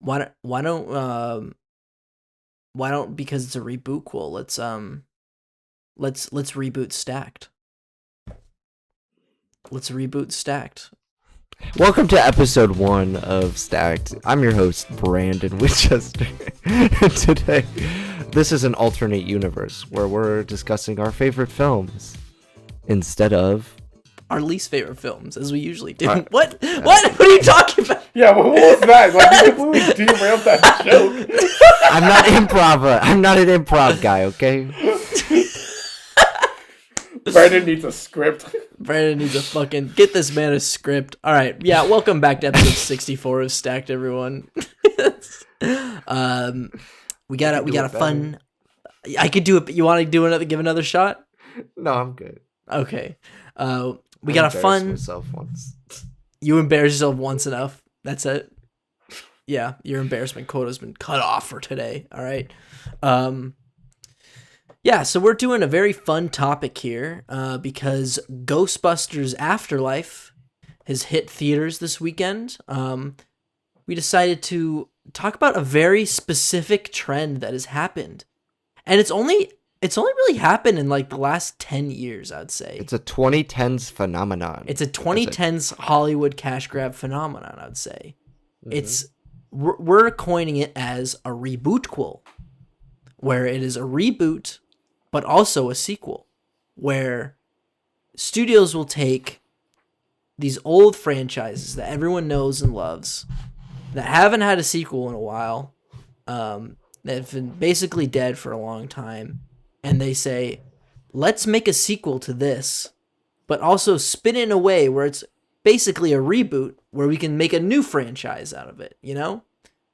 Why don't because it's a rebootquel, let's reboot Stacked. Let's reboot Stacked. Welcome to episode 1 of Stacked. I'm your host, Brandon Winchester. And today, this is an alternate universe where we're discussing our favorite films instead of our least favorite films, as we usually do. What? What are you talking about? Yeah, what was that? Like, you completely derailed that joke. I'm not an improv guy, okay? Brandon needs a script. Brandon needs a fucking... Get this man a script. All right. Yeah, welcome back to episode 64 of Stacked, everyone. We got a fun... I could do it, but you want to give another shot? No, I'm good. Okay. We got a fun... myself once. You embarrassed yourself once enough. That's it. Yeah, your embarrassment quota's been cut off for today. All right. Yeah, so we're doing a very fun topic here because Ghostbusters Afterlife has hit theaters this weekend. We decided to talk about a very specific trend that has happened, and it's only really happened in like the last 10 years, I'd say. It's a 2010s phenomenon. It's a 2010s Hollywood cash grab phenomenon, I'd say. Mm-hmm. We're coining it as a rebootquel, where it is a reboot, but also a sequel, where studios will take these old franchises that everyone knows and loves, that haven't had a sequel in a while, that have been basically dead for a long time, and they say, let's make a sequel to this, but also spin it in a way where it's basically a reboot, where we can make a new franchise out of it, you know?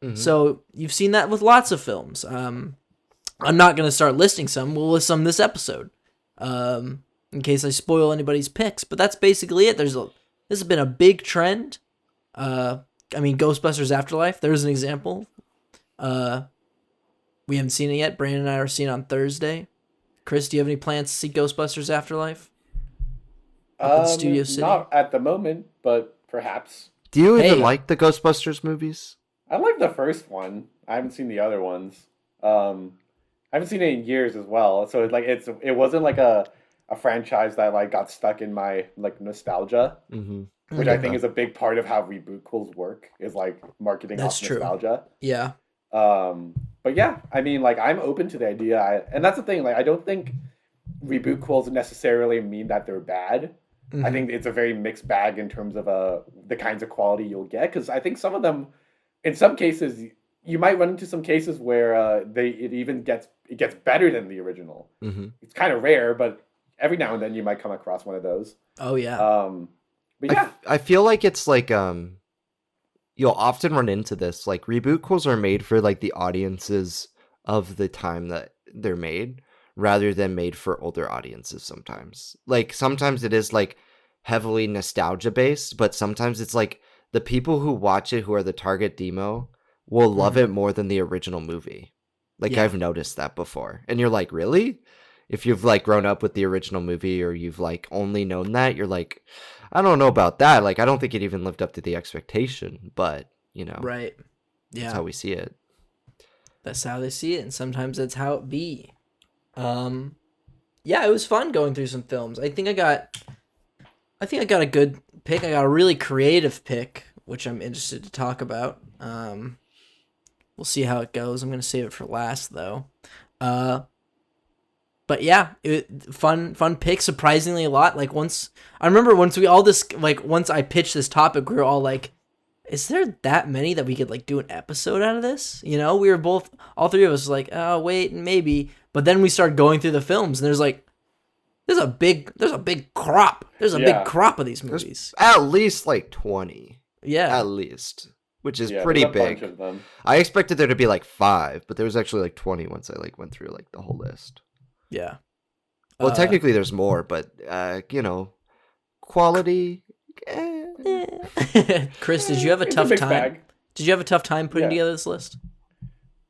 Mm-hmm. So you've seen that with lots of films. I'm not going to start listing some. We'll list some this episode, in case I spoil anybody's picks. But that's basically it. This has been a big trend. Ghostbusters Afterlife, there's an example. We haven't seen it yet. Brandon and I are seeing it on Thursday. Chris, do you have any plans to see Ghostbusters Afterlife? Up in Studio City? Not at the moment, but perhaps. Do you even like the Ghostbusters movies? I like the first one. I haven't seen the other ones. I haven't seen it in years as well. So it wasn't like a franchise that like got stuck in my like nostalgia, which I think is a big part of how rebootquels work, is like marketing off nostalgia. Yeah. But yeah, I mean, like, I'm open to the idea. And that's the thing. Like, I don't think rebootquels necessarily mean that they're bad. Mm-hmm. I think it's a very mixed bag in terms of the kinds of quality you'll get. Because I think some of them, in some cases, you might run into some cases where it gets better than the original. Mm-hmm. It's kind of rare, but every now and then you might come across one of those. Oh yeah. But yeah, I feel like it's like you'll often run into this. Like, rebootquels are made for like the audiences of the time that they're made, rather than made for older audiences. Sometimes it is like heavily nostalgia based, but sometimes it's like the people who watch it, who are the target demo, will love it more than the original movie. Like, yeah. I've noticed that before. And you're like, really? If you've like grown up with the original movie, or you've like only known that, you're like, I don't know about that. Like, I don't think it even lived up to the expectation, but you know, right? Yeah, that's how we see it. That's how they see it, and sometimes that's how it be. Yeah, it was fun going through some films. I think I got a good pick. I got a really creative pick, which I'm interested to talk about. We'll see how it goes. I'm gonna save it for last, though. But yeah, fun pick. Surprisingly a lot. Like, once I pitched this topic, we were all like, "Is there that many that we could like do an episode out of this?" You know, we were all three of us like, "Oh wait, maybe." But then we started going through the films, and there's a big crop. There's a big crop of these movies. There's at least like 20. Yeah, at least. Which is pretty big. Bunch of them. I expected there to be like 5, but there was actually like 20 once I like went through like the whole list. Yeah. Well, technically there's more, but quality. Chris, did you have a tough time? Bag. Did you have a tough time putting together this list?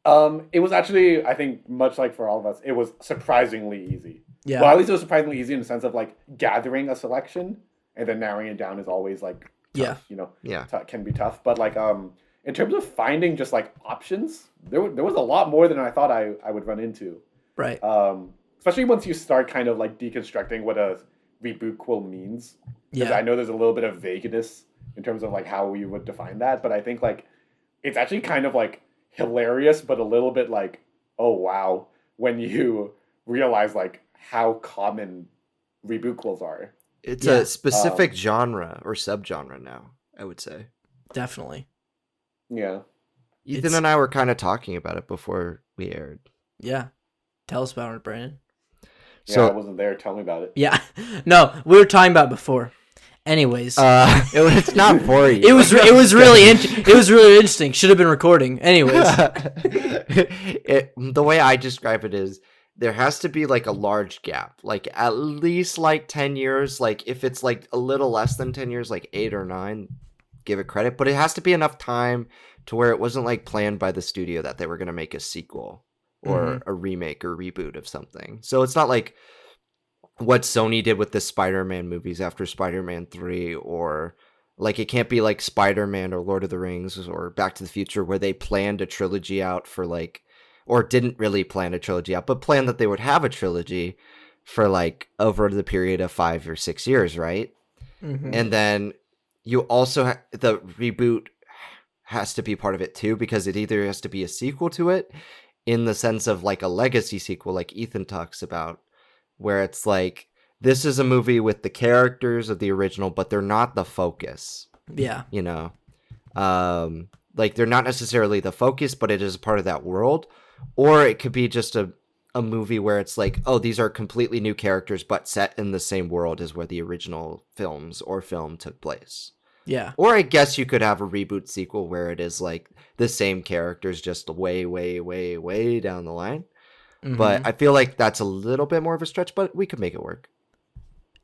It was actually, I think, much like for all of us, it was surprisingly easy. Yeah. Well, at least it was surprisingly easy in the sense of like gathering a selection and then narrowing it down is always like tough, you know. Yeah. Can be tough, but like in terms of finding just like options, there was a lot more than I thought I would run into. Right. Especially once you start kind of like deconstructing what a rebootquel means. Yeah. I know there's a little bit of vagueness in terms of like how we would define that, but I think like it's actually kind of like hilarious, but a little bit like, oh wow, when you realize like how common rebootquels are. It's a specific genre or subgenre now, I would say. Definitely. Yeah. Ethan and I were kind of talking about it before we aired. Yeah. Tell us about it, Brandon. So, I wasn't there. Tell me about it. Yeah. No, we were talking about it before. Anyways, it's not for you. It was really interesting. Should have been recording. Anyways, the way I describe it is there has to be like a large gap, like at least like 10 years. Like if it's like a little less than 10 years, like 8 or 9, give it credit. But it has to be enough time to where it wasn't like planned by the studio that they were going to make a sequel or a remake or reboot of something. So it's not like what Sony did with the Spider-Man movies after Spider-Man 3, or like it can't be like Spider-Man or Lord of the Rings or Back to the Future where they planned a trilogy out for like, or didn't really plan a trilogy out, but planned that they would have a trilogy for like over the period of 5 or 6 years, right? And then you also the reboot has to be part of it too, because it either has to be a sequel to it in the sense of like a legacy sequel like Ethan talks about, where it's like, this is a movie with the characters of the original, but they're not the focus. Yeah. You know? Like, they're not necessarily the focus, but it is part of that world. Or it could be just a movie where it's like, oh, these are completely new characters, but set in the same world as where the original films or film took place. Yeah. Or I guess you could have a reboot sequel where it is like the same characters, just way, way, way, way down the line. But I feel like that's a little bit more of a stretch, but we could make it work.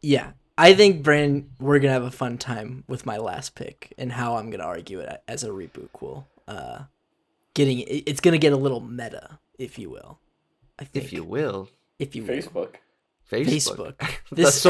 Yeah. I think, Brandon, we're going to have a fun time with my last pick and how I'm going to argue it as a rebootquel. It's going to get a little meta, if you will. I think. If you will. Facebook. This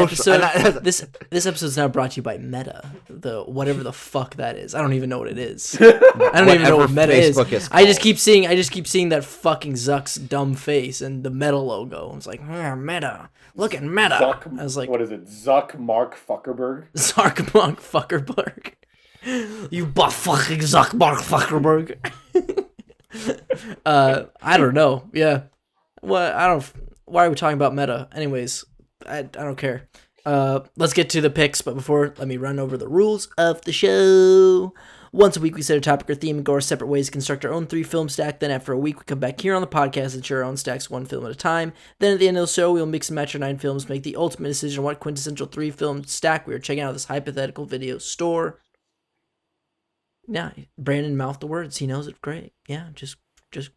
episode's now brought to you by Meta, the whatever the fuck that is. I don't even know what it is. I don't even know what Meta is. I just keep seeing that fucking Zuck's dumb face and the Meta logo. I was like, Meta. Look at Meta. Zuck, I was like, what is it? Zuck Mark Fuckerberg? Zuck Mark Fuckerberg. You butt fucking Zuck Mark Fuckerberg. I don't know. Yeah. Why are we talking about Meta? Anyways, I don't care. Let's get to the picks, but before, let me run over the rules of the show. Once a week, we set a topic or theme and go our separate ways to construct our own 3-film stack. Then after a week, we come back here on the podcast and share our own stacks 1 film at a time. Then at the end of the show, we'll mix and match our 9 films, make the ultimate decision on what quintessential 3-film stack we are checking out of this hypothetical video store. Yeah, Brandon mouthed the words. He knows it great. Yeah, just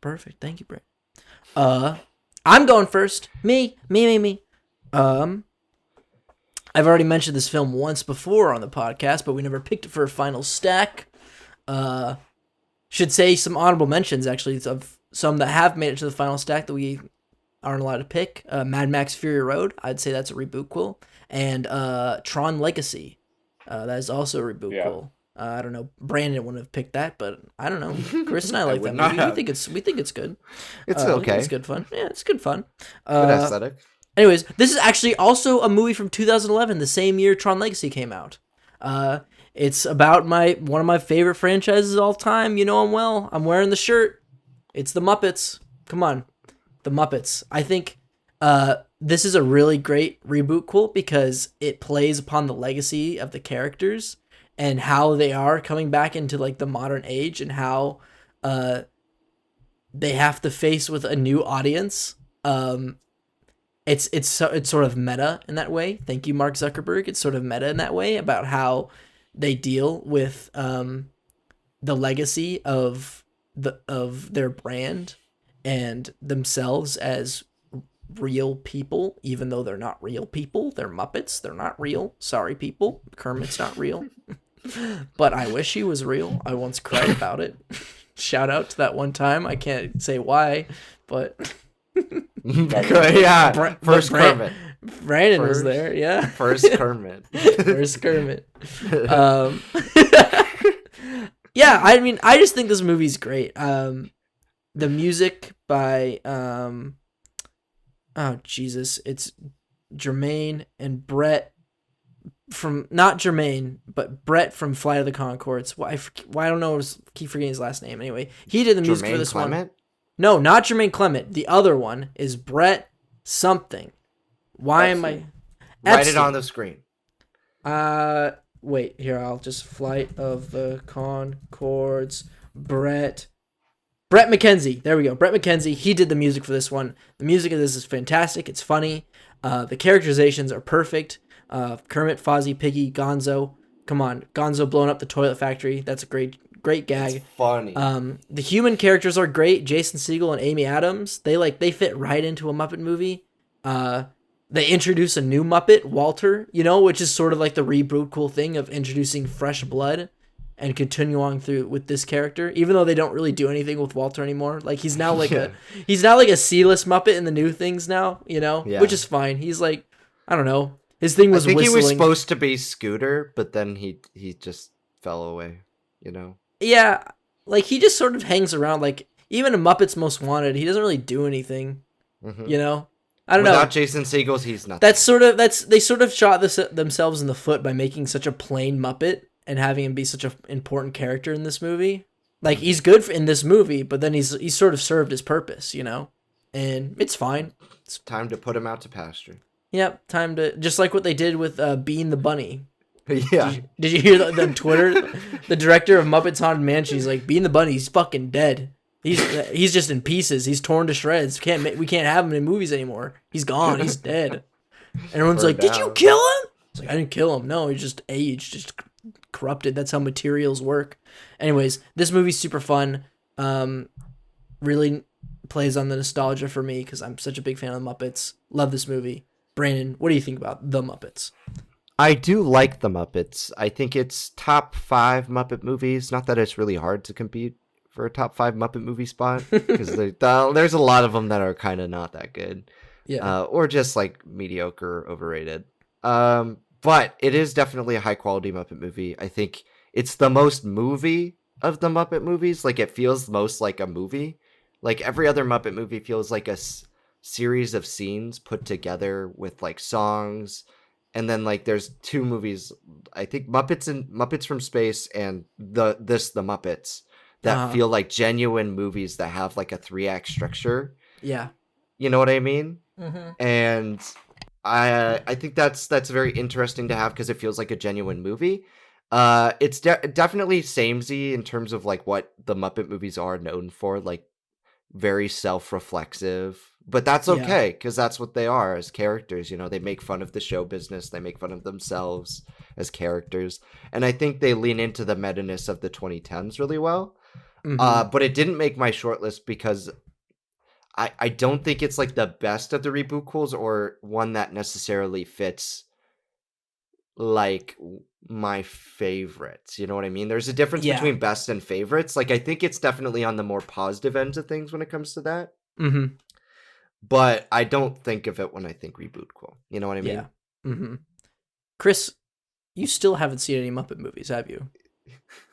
perfect. Thank you, Brandon. I'm going first. Me. I've already mentioned this film once before on the podcast, but we never picked it for a final stack. Should say some honorable mentions, actually, of some that have made it to the final stack that we aren't allowed to pick. Mad Max Fury Road, I'd say that's a rebootquel. And Tron Legacy, that is also a rebootquel. Yeah. I don't know. Brandon wouldn't have picked that, but I don't know. Chris and I like that movie. We think it's good. It's okay. It's good fun. Yeah, it's good fun. Good aesthetic. Anyways, this is actually also a movie from 2011, the same year Tron Legacy came out. It's about one of my favorite franchises of all time. You know I'm well. I'm wearing the shirt. It's the Muppets. Come on. The Muppets. I think this is a really great rebootquel because it plays upon the legacy of the characters and how they are coming back into like the modern age and how they have to face with a new audience. It's sort of meta in that way. Thank you, Mark Zuckerberg. It's sort of meta in that way about how they deal with the legacy of their brand and themselves as real people, even though they're not real people. They're Muppets. They're not real. Sorry, people. Kermit's not real. But I wish he was real. I once cried about it. Shout out to that one time. I can't say why, but yeah. First Kermit. Brandon was there. Yeah. First Kermit. First Kermit. Yeah, I mean, I just think this movie's great. The music by oh Jesus, it's Jermaine and Brett from not Jermaine, but Brett from Flight of the Conchords. Why I don't know. Keep forgetting his last name. Anyway, he did the music for Jermaine this Clement? one. No, not Jermaine Clement. The other one is Brett something. Why am I? Write it on the screen. Wait, here, I'll just Flight of the Conchords. Brett McKenzie. There we go. Brett McKenzie. He did the music for this one. The music of this is fantastic. It's funny. The characterizations are perfect. Kermit, Fozzie, Piggy, Gonzo. Come on, Gonzo blowing up the toilet factory. That's a great gag. It's funny. The human characters are great. Jason Segel and Amy Adams. They fit right into a Muppet movie. They introduce a new Muppet, Walter, which is sort of like the reboot cool thing of introducing fresh blood and continue on through with this character, even though they don't really do anything with Walter anymore. Like he's now like a C-list Muppet in the new things now, which is fine. He's like, I don't know. His thing was whistling. He was supposed to be Scooter, but then he just fell away, Yeah, like he just sort of hangs around. Like even in Muppets Most Wanted, he doesn't really do anything, I don't know. Without Jason Segel, he's nothing. They sort of shot themselves in the foot by making such a plain Muppet and having him be such an important character in this movie. Like he's good in this movie, but then he's sort of served his purpose, and it's fine. It's time to put him out to pasture. Yep, time to just like what they did with Bean the Bunny. Yeah. Did you hear that on Twitter? The director of Muppets Haunted Mansion, he's like, Bean the Bunny, he's fucking dead. He's just in pieces. He's torn to shreds. We can't have him in movies anymore. He's gone. He's dead. And everyone's like, did you kill him? It's like, I didn't kill him. No, he's just aged, just corrupted. That's how materials work. Anyways, this movie's super fun. Really plays on the nostalgia for me because I'm such a big fan of the Muppets. Love this movie. Brandon, what do you think about the Muppets? I do like the Muppets. I think it's top 5 Muppet movies. Not that it's really hard to compete for a top 5 Muppet movie spot because there's a lot of them that are kind of not that good, or just like mediocre, overrated. But it is definitely a high quality Muppet movie. I think it's the most movie of the Muppet movies. Like it feels most like a movie. Like every other Muppet movie feels like a series of scenes put together with like songs. And then like there's 2 movies, I think Muppets from Space and the Muppets that feel like genuine movies that have like a 3-act structure. Yeah. You know what I mean? Mm-hmm. And I think that's very interesting to have because it feels like a genuine movie. It's definitely samey in terms of like what the Muppet movies are known for, like very self-reflexive. But that's okay because that's what they are as characters. They make fun of the show business. They make fun of themselves as characters. And I think they lean into the meta-ness of the 2010s really well. Mm-hmm. But it didn't make my shortlist because I don't think it's like the best of the Rebootquels or one that necessarily fits like my favorites. You know what I mean? There's a difference between best and favorites. Like I think it's definitely on the more positive ends of things when it comes to that. Mm-hmm. But I don't think of it when I think Rebootquel. You know what I mean? Yeah. Mm-hmm. Chris, you still haven't seen any Muppet movies, have you?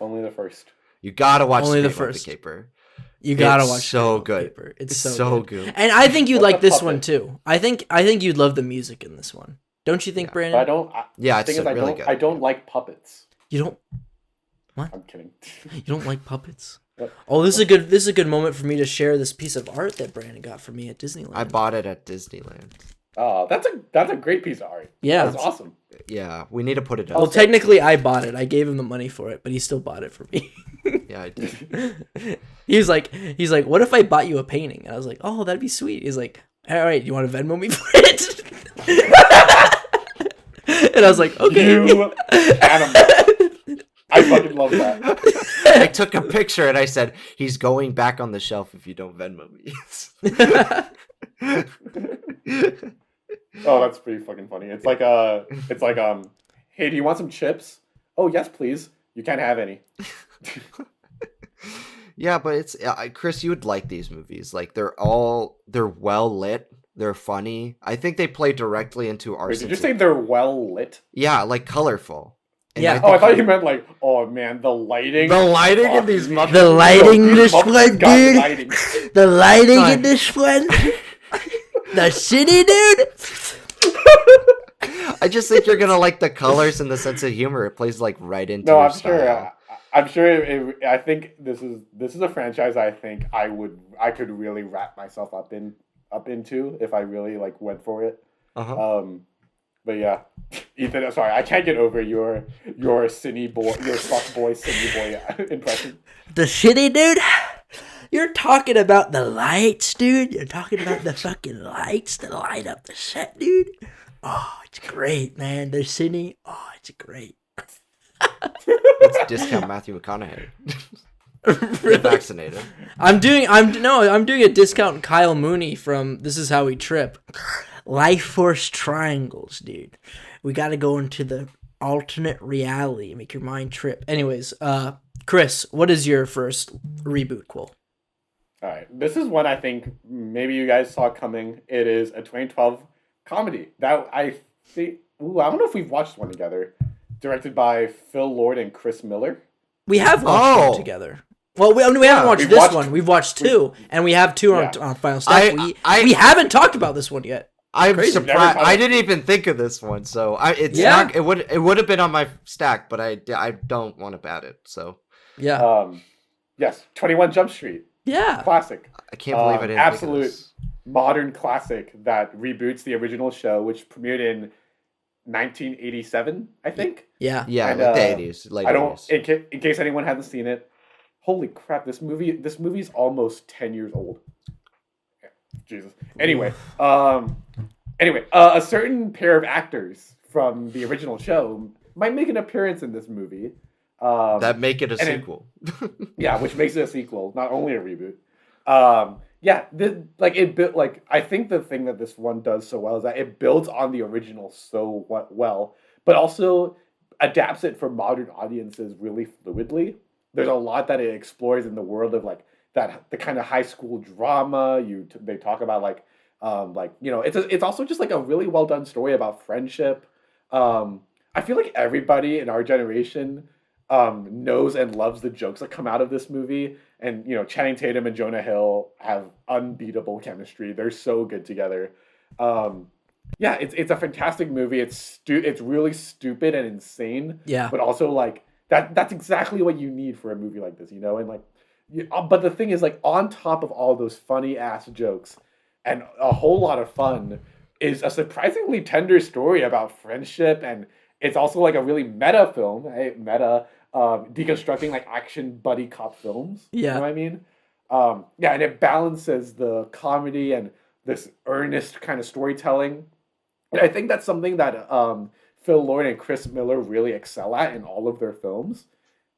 Only the first. You gotta watch Only the first. first. Caper. You gotta watch. So good. Paper. It's so good. And I think you'd like this puppet? one too. I think you'd love the music in this one. Don't you think, Brandon? But I don't. It's really good. I don't like puppets. You don't. What? I'm kidding. You don't like puppets? What? Oh, this is a good moment for me to share this piece of art that Brandon got for me at Disneyland. I bought it at Disneyland. Oh, that's a great piece of art. Yeah, that's awesome. Yeah, we need to put it up. Well, technically, I bought it. I gave him the money for it, but he still bought it for me. Yeah, I did. He's like, what if I bought you a painting? And I was like, oh, that'd be sweet. He's like, all right, you want to Venmo me for it? And I was like, okay. You animal. I fucking love that. I took a picture and I said, he's going back on the shelf if you don't Venmo me. Oh, that's pretty fucking funny. It's like hey, do you want some chips? Oh, yes, please. You can't have any. Yeah, but it's Chris, you would like these movies. Like they're well lit. They're funny. I think they play directly into our. Wait, did you say they're well lit? Yeah, like colorful. And Yeah. Oh, I thought you meant like, oh man, the lighting. the lighting in Oh, these Muppets. The lighting in these this Muppets one, got dude. lighting. The lighting Fine. in this one. The city, dude. I just think you're gonna like the colors and the sense of humor. It plays like right into No, your I'm style. sure. I'm sure. I think this is a franchise I think I could really wrap myself up into if I really like went for it. But yeah, Ethan. Sorry, I can't get over your cine boy, your fuck boy cine boy impression. The city, dude. You're talking about the lights, dude. You're talking about the fucking lights that light up the set, dude. Oh, it's great, man. The city. Oh, it's great. Let's discount Matthew McConaughey. Get vaccinated. I'm doing a discount Kyle Mooney from This Is How We Trip. Life Force triangles, dude. We got to go into the alternate reality, make your mind trip. Anyways, Chris, what is your first rebootquel? All right, this is one I think maybe you guys saw coming. It is a 2012 comedy that I think. Ooh, I don't know if we've watched one together. Directed by Phil Lord and Chris Miller. We have watched one together. Well, we haven't watched this one. We've watched two, and we have two on Final Step. We haven't talked about this one yet. I'm surprised. I didn't even think of this one, so not. It would have been on my stack, but I don't want to bat it. So yes, 21 Jump Street. Yeah, classic. I can't believe I didn't. Absolute think of this. Modern classic that reboots the original show, which premiered in 1987, I think. Yeah, and, like the 80s. Late I don't. 80s. In case anyone hasn't seen it, holy crap! This movie's almost 10 years old. Jesus. Anyway, a certain pair of actors from the original show might make an appearance in this movie. That make it a sequel. Which makes it a sequel, not only a reboot. I think the thing that this one does so well is that it builds on the original so well, but also adapts it for modern audiences really fluidly. There's a lot that it explores in the world of the kind of high school drama. They talk about it's also just like a really well done story about friendship. I feel like everybody in our generation knows and loves the jokes that come out of this movie, and Channing Tatum and Jonah Hill have unbeatable chemistry. They're so good together. It's a fantastic movie. It's really stupid and insane. Yeah, but also that's exactly what you need for a movie like this, but the thing is, on top of all those funny ass jokes and a whole lot of fun is a surprisingly tender story about friendship, and it's also a really meta film, deconstructing action buddy cop films. Yeah, you know what I mean? And it balances the comedy and this earnest kind of storytelling, and I think that's something that Phil Lord and Chris Miller really excel at in all of their films.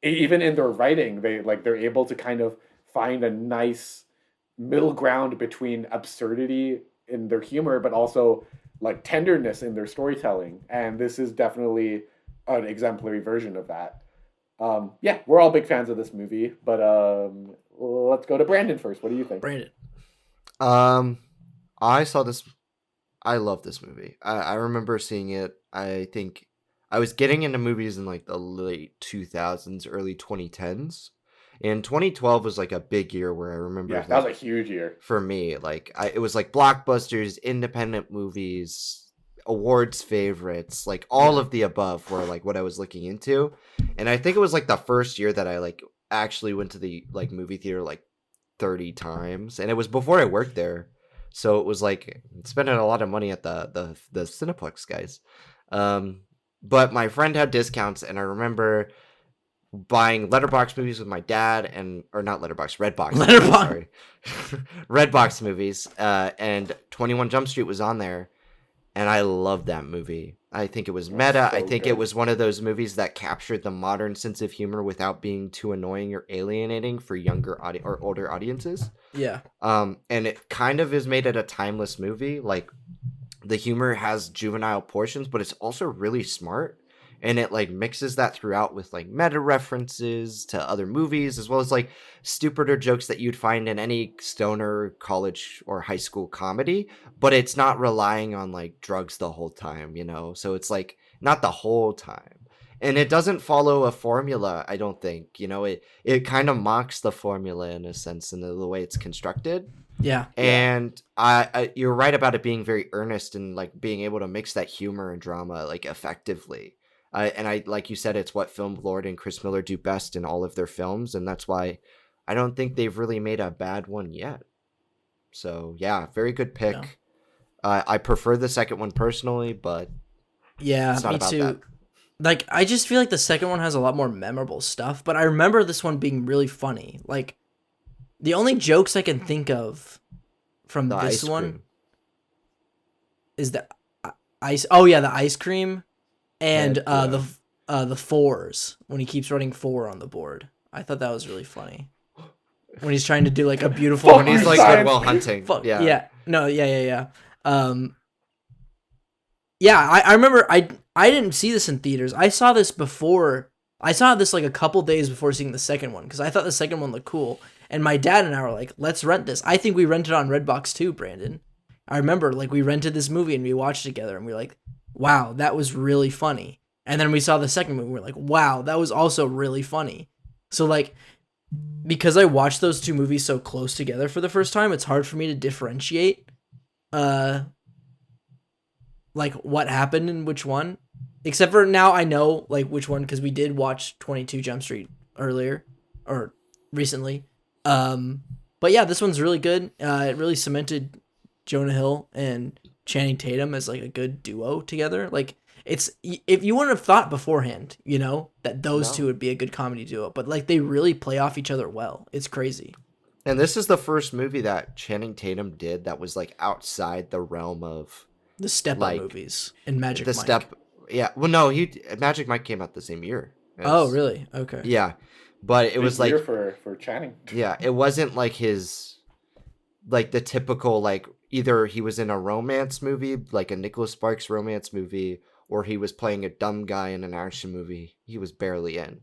Even in their writing, they're able to kind of find a nice middle ground between absurdity in their humor, but also tenderness in their storytelling. And this is definitely an exemplary version of that. We're all big fans of this movie, but let's go to Brandon first. What do you think? Brandon. I saw this. I love this movie. I remember seeing it. I think I was getting into movies in the late 2000s, early 2010s. And 2012 was a big year where I remember. Yeah, that was a huge year. For me. It was blockbusters, independent movies, awards favorites, all of the above were what I was looking into. And I think it was the first year that I actually went to the movie theater 30 times. And it was before I worked there. So it was spending a lot of money at the Cineplex guys. But my friend had discounts, and I remember buying Letterbox movies with my dad, Redbox. Sorry. Redbox movies, and 21 Jump Street was on there, and I loved that movie. I think it was meta. I think it was one of those movies that captured the modern sense of humor without being too annoying or alienating for younger or older audiences. Yeah. And it kind of is made it a timeless movie. The humor has juvenile portions, but it's also really smart, and it mixes that throughout with meta references to other movies, as well as stupider jokes that you'd find in any stoner college or high school comedy, but it's not relying on drugs the whole time, so it's not the whole time. And it doesn't follow a formula, I don't think. It kind of mocks the formula in a sense in the way it's constructed. Yeah. And you're right about it being very earnest and like being able to mix that humor and drama like effectively. And like you said, it's what Film Lord and Chris Miller do best in all of their films, and that's why I don't think they've really made a bad one yet. So yeah, very good pick. Yeah. I prefer the second one personally, but Yeah, it's not me about too. that. Like, I just feel like the second one has a lot more memorable stuff, but I remember this one being really funny. Like, the only jokes I can think of from The this ice one cream. is the ice. Oh yeah, the ice cream, and Yeah. the fours when he keeps running 4 on the board. I thought that was really funny when he's trying to do like a beautiful. Fuck When he's you, like science. Goodwill Hunting. Fuck Yeah. yeah. No, yeah. Yeah, I remember I didn't see this in theaters. I saw this before. I saw this like a couple days before seeing the second one because I thought the second one looked cool. And my dad and I were like, let's rent this. I think we rented on Redbox too, Brandon. I remember like we rented this movie and we watched it together and we were like, wow, that was really funny. And then we saw the second movie and we were like, wow, that was also really funny. So like, because I watched those two movies so close together for the first time, it's hard for me to differentiate like what happened in which one. Except for now I know like which one because we did watch 22 Jump Street earlier or recently. But yeah, this one's really good. It really cemented Jonah Hill and Channing Tatum as like a good duo together. Like it's if you wouldn't have thought beforehand, that those No. two would be a good comedy duo, but like they really play off each other well. It's crazy. And this is the first movie that Channing Tatum did that was like outside the realm of The Step Up Like, movies and Magic the Mike. step. Yeah. Well, no, Magic Mike came out the same year. Oh, really? Okay. Yeah. But it was Big like, year for Channing. yeah, it wasn't like like the typical, like either he was in a romance movie, like a Nicholas Sparks romance movie, or he was playing a dumb guy in an action movie. He was barely in,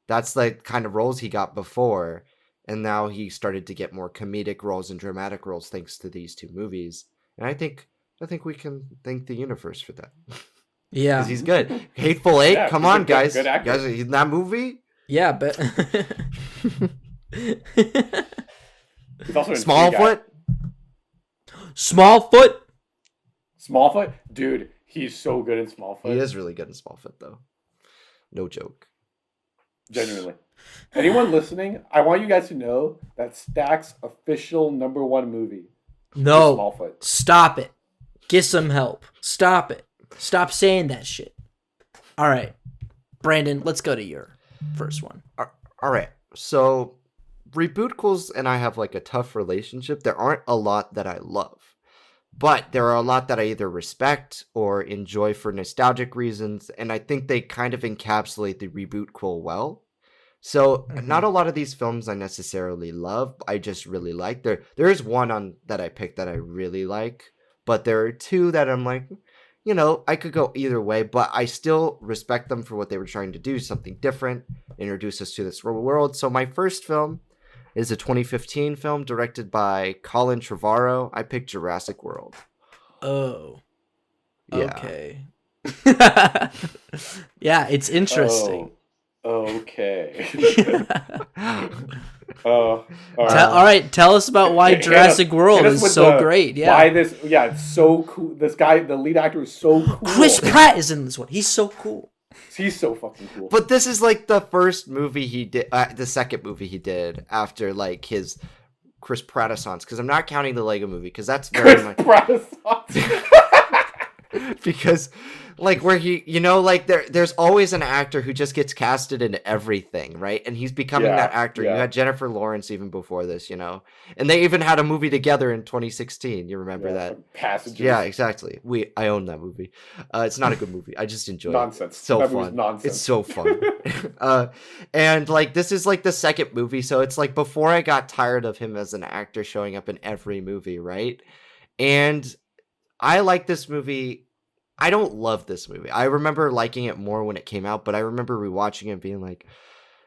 That's the kind of roles he got before. And now he started to get more comedic roles and dramatic roles thanks to these two movies. And I think we can thank the universe for that. Yeah. Because he's good. Hateful Eight, Yeah, come he's a on, good- guys. good actor. Guys, in that movie? Yeah, but He's also in Smallfoot? Smallfoot. Smallfoot? Dude, he's so good in Smallfoot. He is really good in Smallfoot, though. No joke. Genuinely. Anyone listening, I want you guys to know that Stack's official #1 movie is No. Smallfoot. Stop it. Get some help. Stop it. Stop saying that shit. All right. Brandon, let's go to your first one. All right. So, Rebootquels and I have like a tough relationship. There aren't a lot that I love, but there are a lot that I either respect or enjoy for nostalgic reasons, and I think they kind of encapsulate the Rebootquel well. So, not a lot of these films I necessarily love. I just really like. There is one that I picked that I really like, but there are two that I'm like, I could go either way, but I still respect them for what they were trying to do, something different, introduce us to this world. So my first film is a 2015 film directed by Colin Trevorrow. I picked Jurassic World. Oh. Yeah. Okay. Yeah, it's interesting. Okay. All right, tell us about why Jurassic World is so great. Yeah. Why this? Yeah, it's so cool. This guy, the lead actor, is so cool. Chris Pratt is in this one. He's so cool. He's so fucking cool. But this is like the first movie he did, the second movie he did after like his Chris Pratt-assance, because I'm not counting the Lego movie, because that's very Chris much Pratt. because like where he like there's always an actor who just gets casted into everything, right? And he's becoming Yeah, that actor. yeah. You had Jennifer Lawrence even before this, and they even had a movie together in 2016. You remember that? Passages. Yeah, exactly. I own that movie. It's not a good movie. I just enjoy Nonsense. it. It's so That movie's fun. nonsense. It's so fun. And like this is like the second movie, so it's like before I got tired of him as an actor showing up in every movie, right? And I like this movie. I don't love this movie. I remember liking it more when it came out, but I remember rewatching it and being like,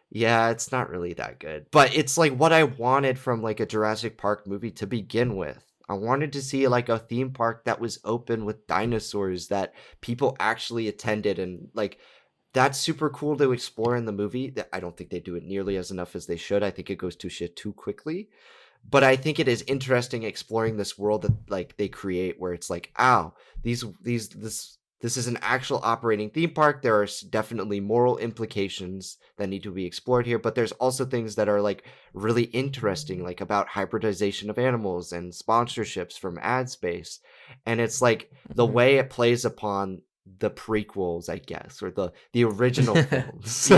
yeah, it's not really that good. But it's like what I wanted from like a Jurassic Park movie to begin with. I wanted to see like a theme park that was open with dinosaurs that people actually attended and like that's super cool to explore in the movie. I don't think they do it nearly as enough as they should. I think it goes to shit too quickly. But I think it is interesting exploring this world that like they create, where it's like, ow, this is an actual operating theme park. There are definitely moral implications that need to be explored here, but there's also things that are like really interesting, like about hybridization of animals and sponsorships from ad space. And it's like the way it plays upon the prequels, I guess, or the original films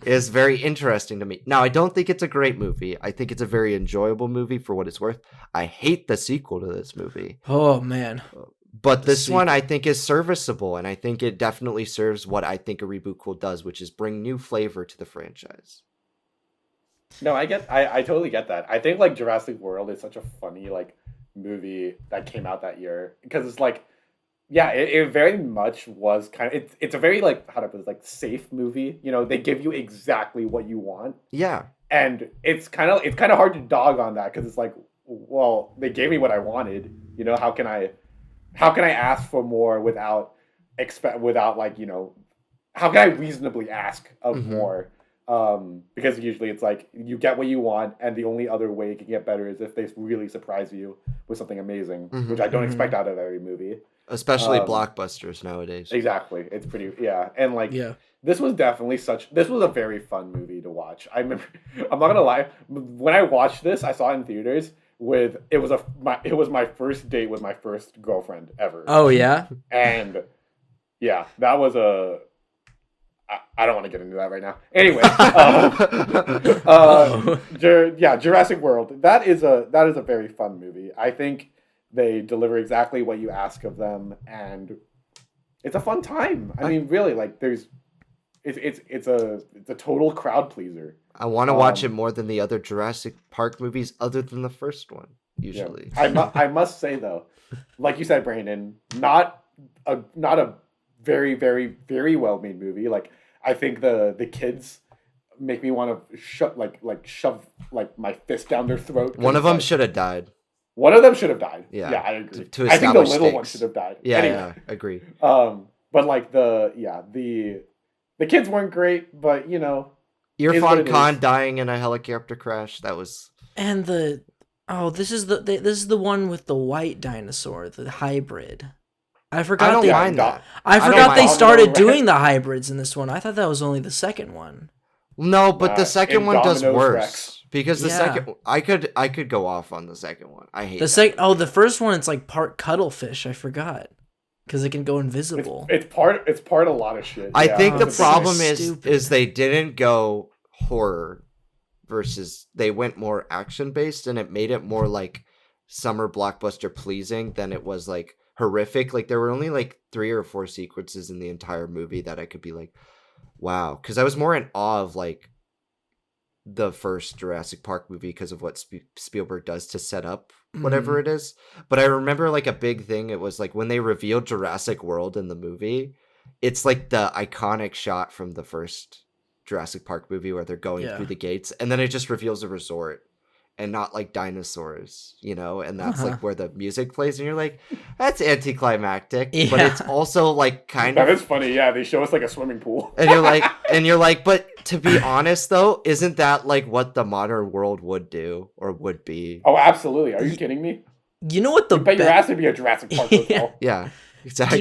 is very interesting to me. Now, I don't think it's a great movie. I think it's a very enjoyable movie for what it's worth. I hate the sequel to this movie. Oh man. But this one I think is serviceable, and I think it definitely serves what I think a rebootquel does, which is bring new flavor to the franchise. No, I totally get that. I think like Jurassic World is such a funny like movie that came out that year, because it's like, yeah, it very much was kind of, it's a very like, how to put it, like safe movie. You know, they give you exactly what you want. Yeah. And it's kind of hard to dog on that, because it's like, well, they gave me what I wanted. You know, how can I ask for more without like, you know, how can I reasonably ask of more? Because usually it's like you get what you want, and the only other way it can get better is if they really surprise you with something amazing, which I don't expect out of every movie. Especially blockbusters nowadays. Exactly. It's pretty, and like, this was a very fun movie to watch. I remember, I'm not gonna lie, when I watched this, I saw it in theaters it was my first date with my first girlfriend ever. Oh yeah? And yeah, that was I don't want to get into that right now. Anyway, Jurassic World. That is a very fun movie. I think they deliver exactly what you ask of them, and it's a fun time. I mean, really, like it's a total crowd pleaser. I want to watch it more than the other Jurassic Park movies, other than the first one. Usually, I must say though, like you said, Brandon, not a very, very, very well made movie. Like, I think the kids make me want to shove my fist down their throat. One of them should have died. One of them should have died. Yeah, I agree. To I think the little stakes. one should have died. Yeah, anyway. yeah, agree. But like the kids weren't great, but you know, Irfan Khan dying in a helicopter crash. That was. And this is the one with the white dinosaur, the hybrid. I forgot. I don't mind that. I forgot they started doing the hybrids in this one. I thought that was only the second one. No, but the second one does worse. Rex. Because the second, I could go off on the second one. I hate the second. Oh, the first one, it's like part cuttlefish. I forgot, because it can go invisible. It's part a lot of shit. I think the problem is they didn't go horror, versus they went more action based, and it made it more like summer blockbuster pleasing than it was like horrific. Like there were only like 3 or 4 sequences in the entire movie that I could be like, wow, because I was more in awe of like the first Jurassic Park movie because of what Spielberg does to set up whatever it is. But I remember like a big thing, it was like when they revealed Jurassic World in the movie, it's like the iconic shot from the first Jurassic Park movie where they're going through the gates, and then it just reveals a resort and not like dinosaurs, you know, and that's like where the music plays, and you're like, that's anticlimactic, but it's also like kind of. That is funny, yeah. They show us like a swimming pool, and you're like, but to be honest though, isn't that like what the modern world would do or would be? Oh, absolutely. Are you kidding me? You know what the bet your ass to be a Jurassic Park hotel. Yeah, exactly.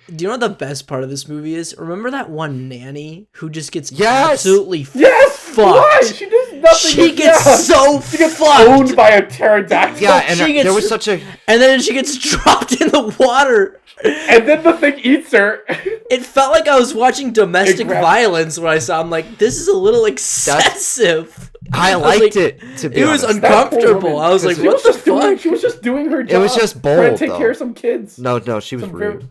Do you know what the best part of this movie is? Remember that one nanny who just gets absolutely fucked? Why? She does nothing. She gets so she gets fucked. owned by a pterodactyl. Yeah, and there was such a. And then she gets dropped in the water. And then the thing eats her. It felt like I was watching domestic violence when I saw. I'm like, this is a little excessive. I liked it. To be honest, it was uncomfortable. I was like, what the fuck? She was just doing her job. It was just bold, trying to take care of some kids. No, she was rude.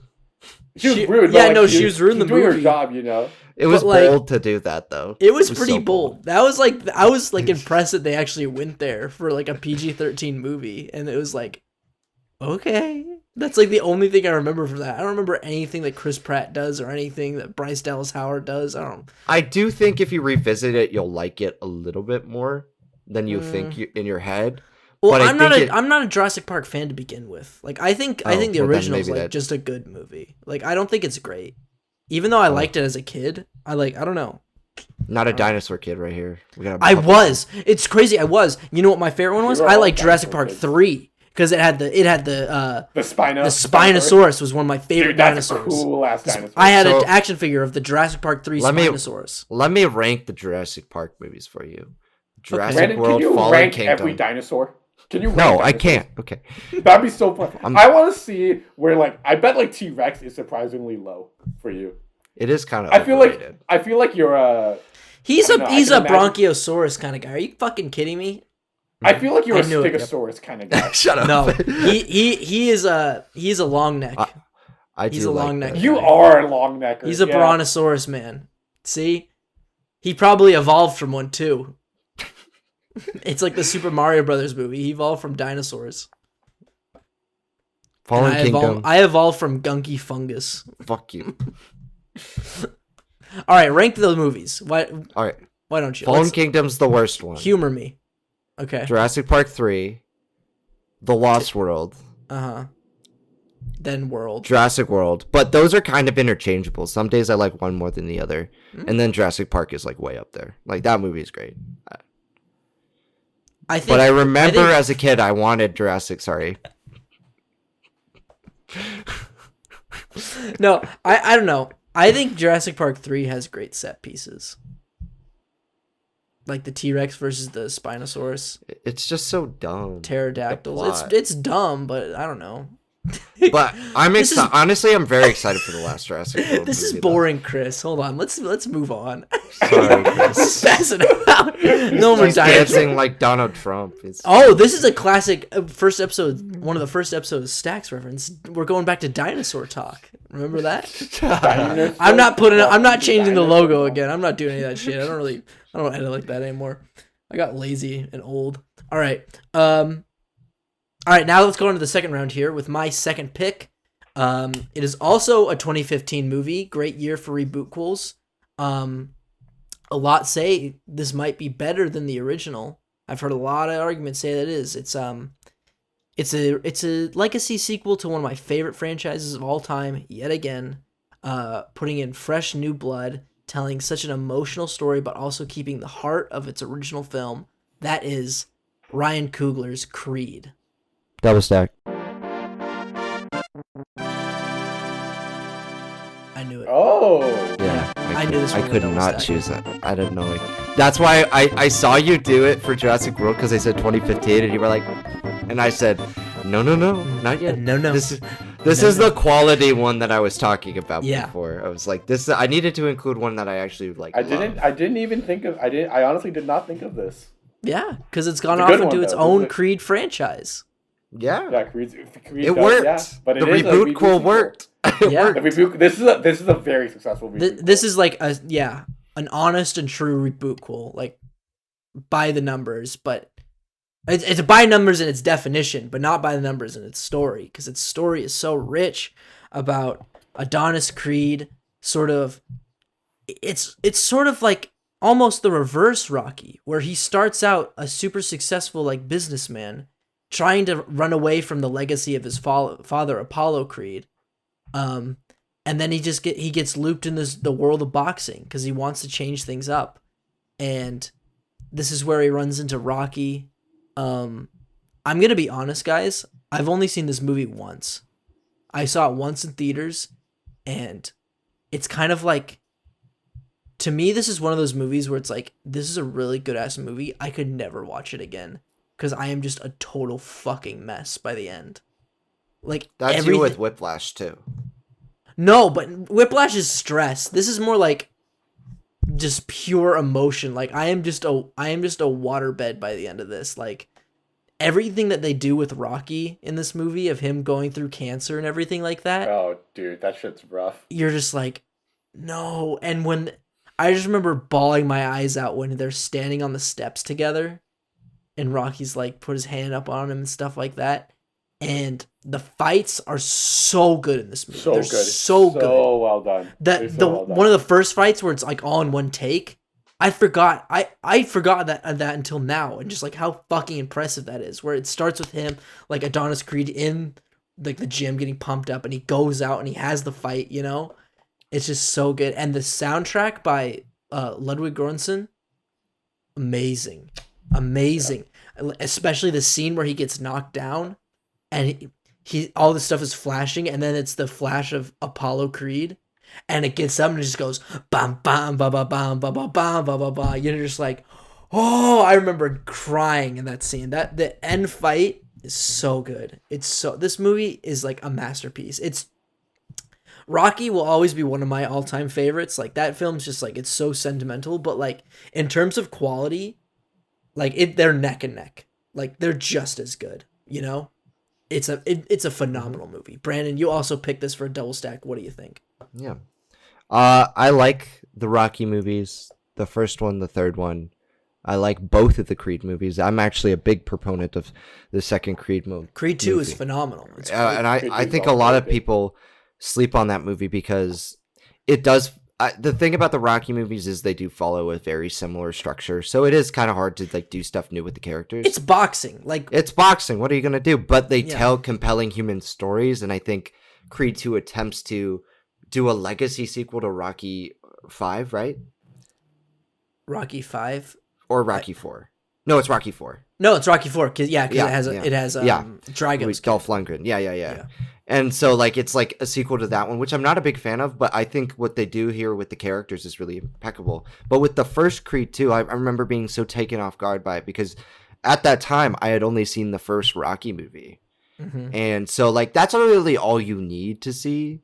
She was rude. Yeah, no, she was rude in the movie. Doing her job, you know. It was bold to do that, though. It was pretty bold. That was like, I was like impressed that they actually went there for like a PG-13 movie, and it was like, okay, that's like the only thing I remember from that. I don't remember anything that Chris Pratt does or anything that Bryce Dallas Howard does. I do think if you revisit it, you'll like it a little bit more than you think in your head. Well, I'm not a Jurassic Park fan to begin with. Like, I think the original is like just a good movie. Like, I don't think it's great. Even though I liked it as a kid, I don't know. Not a dinosaur kid right here. I was. It's crazy. I was. You know what my favorite one was? I like Jurassic Park 3 because it had the Spinosaurus was one of my favorite dinosaurs. Cool ass dinosaur. I had an action figure of the Jurassic Park 3 Spinosaurus. Let me rank the Jurassic Park movies for you. Jurassic Brandon, World, can you Fallen rank Kingdom. every dinosaur? Can you? No, I can't. Okay. That'd be so fun. I want to see where I bet T-Rex is surprisingly low for you. It is kind of. I feel like you're a. He's a Bronchiosaurus kind of guy. Are you fucking kidding me? I feel like you're a Stegosaurus kind of guy. Shut up. No, he is a long neck. He's a long neck. You are a long necker. He's a Brontosaurus, man. See, he probably evolved from one too. It's like the Super Mario Brothers movie. He evolved from dinosaurs. Fallen Kingdom. I evolved from gunky fungus. Fuck you. All right, rank the movies. All right. Why don't you? Fallen Kingdom's the worst one. Humor me. Okay. Jurassic Park 3. The Lost World. Then World. Jurassic World. But those are kind of interchangeable. Some days I like one more than the other. And then Jurassic Park is way up there. That movie is great. But I remember as a kid I wanted Jurassic, sorry. No, I don't know. I think Jurassic Park 3 has great set pieces. Like the T-Rex versus the Spinosaurus. It's just so dumb. Pterodactyls. It's dumb, but I don't know. But I'm excited. Honestly, I'm very excited for the last Jurassic World. This is boring, Chris. Hold on. Let's move on. Sorry, Chris. Pass it out. No more dancing like Donald Trump. This is a classic first episode. One of the first episodes, Stacks reference. We're going back to dinosaur talk. Remember that? I'm not changing the logo again. I'm not doing any of that shit. I don't edit like that anymore. I got lazy and old. All right. All right, now let's go into the second round here with my second pick. It is also a 2015 movie. Great year for Rebootquels. A lot say this might be better than the original. I've heard a lot of arguments say that it is. It's a legacy sequel to one of my favorite franchises of all time. Yet again, putting in fresh new blood, telling such an emotional story, but also keeping the heart of its original film. That is Ryan Coogler's Creed. Double stack. I knew it. Oh. Yeah. I knew this one. I could not choose that. I didn't know it. That's why I saw you do it for Jurassic World because I said 2015 and you were like, and I said, no, not yet. No. This is the quality one that I was talking about before. I was like, I needed to include one that I actually like. I didn't even think of. I honestly did not think of this. Yeah, because it's gone off into its own Creed franchise. Yeah, Creed it worked. Yeah. But the Rebootquel worked. Yeah, this is a very successful reboot. This is like an honest and true Rebootquel, like by the numbers, but it's by numbers in its definition, but not by the numbers in its story, because its story is so rich about Adonis Creed. It's sort of like almost the reverse Rocky, where he starts out a super successful businessman trying to run away from the legacy of his father Apollo Creed, and then he gets looped in the world of boxing because he wants to change things up, and this is where he runs into Rocky. I'm gonna be honest, guys. I've only seen this movie once. I saw it once in theaters, and it's kind of like, to me, this is one of those movies where it's like, this is a really good ass movie. I could never watch it again, because I am just a total fucking mess by the end. That's you with Whiplash too. No, but Whiplash is stress. This is more like just pure emotion. I am just a waterbed by the end of this. Everything that they do with Rocky in this movie, of him going through cancer and everything like that. Oh, dude, that shit's rough. You're just like, no. And when I just remember bawling my eyes out when they're standing on the steps together, and Rocky's put his hand up on him and stuff like that. And the fights are so good in this movie. So They're good. So good. So well done. One of the first fights where it's all in one take. I forgot that until now, and just how fucking impressive that is. Where it starts with him Adonis Creed in the gym getting pumped up, and he goes out and he has the fight, and It's just so good. And the soundtrack by Ludwig Göransson, amazing. Amazing. Especially the scene where he gets knocked down and he all this stuff is flashing, and then it's the flash of Apollo Creed, and it gets up and it just goes bam bam ba ba bam ba ba bam ba ba ba. You're just like, oh, I remember crying in that scene. That the end fight is so good. This movie is like a masterpiece. It's Rocky will always be one of my all-time favorites. Like that film's just like, it's so sentimental, but like in terms of quality, like they're neck and neck. Like they're just as good, you know? It's a phenomenal movie. Brandon, you also picked this for a double stack. What do you think? Yeah. I like the Rocky movies, the first one, the third one. I like both of the Creed movies. I'm actually a big proponent of the second Creed movie. Creed 2 is phenomenal. And I think a lot of people sleep on that movie because it does. The thing about the Rocky movies is they do follow a very similar structure, so it is kind of hard to like do stuff new with the characters. It's boxing, it's boxing. What are you gonna do? But they tell compelling human stories, and I think Creed 2 attempts to do a legacy sequel to Rocky 5, right? Rocky 5 or Rocky 4? No, it's Rocky 4. No, it's Rocky 4 because it has Drago's Dolph Lundgren. Yeah. And so like it's like a sequel to that one, which I'm not a big fan of, but I think what they do here with the characters is really impeccable. But with the first Creed 2, I remember being so taken off guard by it because at that time I had only seen the first Rocky movie. Mm-hmm. And so like that's really all you need to see.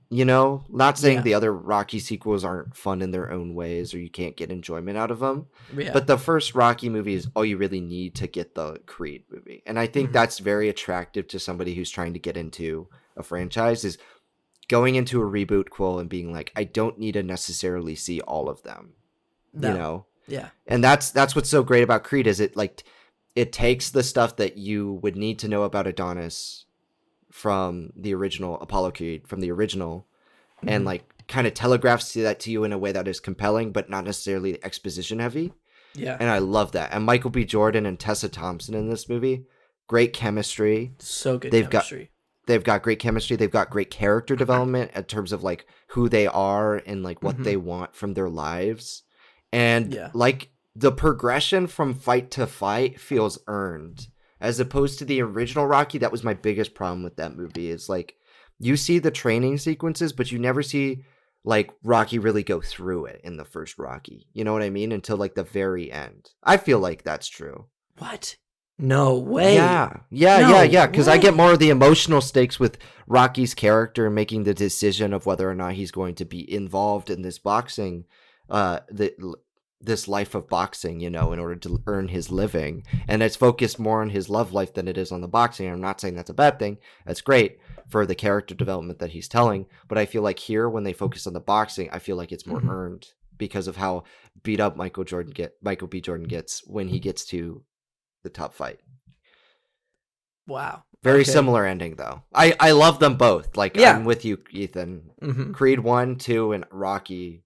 You know, not saying the other Rocky sequels aren't fun in their own ways or you can't get enjoyment out of them. Yeah. But the first Rocky movie is all you really need to get the Creed movie. And I think that's very attractive to somebody who's trying to get into a franchise, is going into a Rebootquel and being like, I don't need to necessarily see all of them. No. You know? Yeah. And that's what's so great about Creed is it takes the stuff that you would need to know about Adonis from the original Apollo Creed, from the original, and like kind of telegraphs that to you in a way that is compelling, but not necessarily exposition heavy. Yeah. And I love that. And Michael B. Jordan and Tessa Thompson in this movie, great chemistry. So good chemistry. They've got great chemistry. They've got great character development in terms of like who they are and like what they want from their lives. And like the progression from fight to fight feels earned. As opposed to the original Rocky, that was my biggest problem with that movie. Is like you see the training sequences, but you never see like Rocky really go through it in the first Rocky. You know what I mean? Until like the very end. I feel like that's true. What? No way. Yeah. Because I get more of the emotional stakes with Rocky's character making the decision of whether or not he's going to be involved in this boxing, this life of boxing, you know, in order to earn his living. And it's focused more on his love life than it is on the boxing. I'm not saying that's a bad thing. That's great for the character development that he's telling. But I feel like here, when they focus on the boxing, I feel like it's more earned because of how beat up Michael B. Jordan gets when he gets to the top fight. Wow. Very similar ending, though. I love them both. Like, I'm with you, Ethan. Creed 1, 2, and Rocky,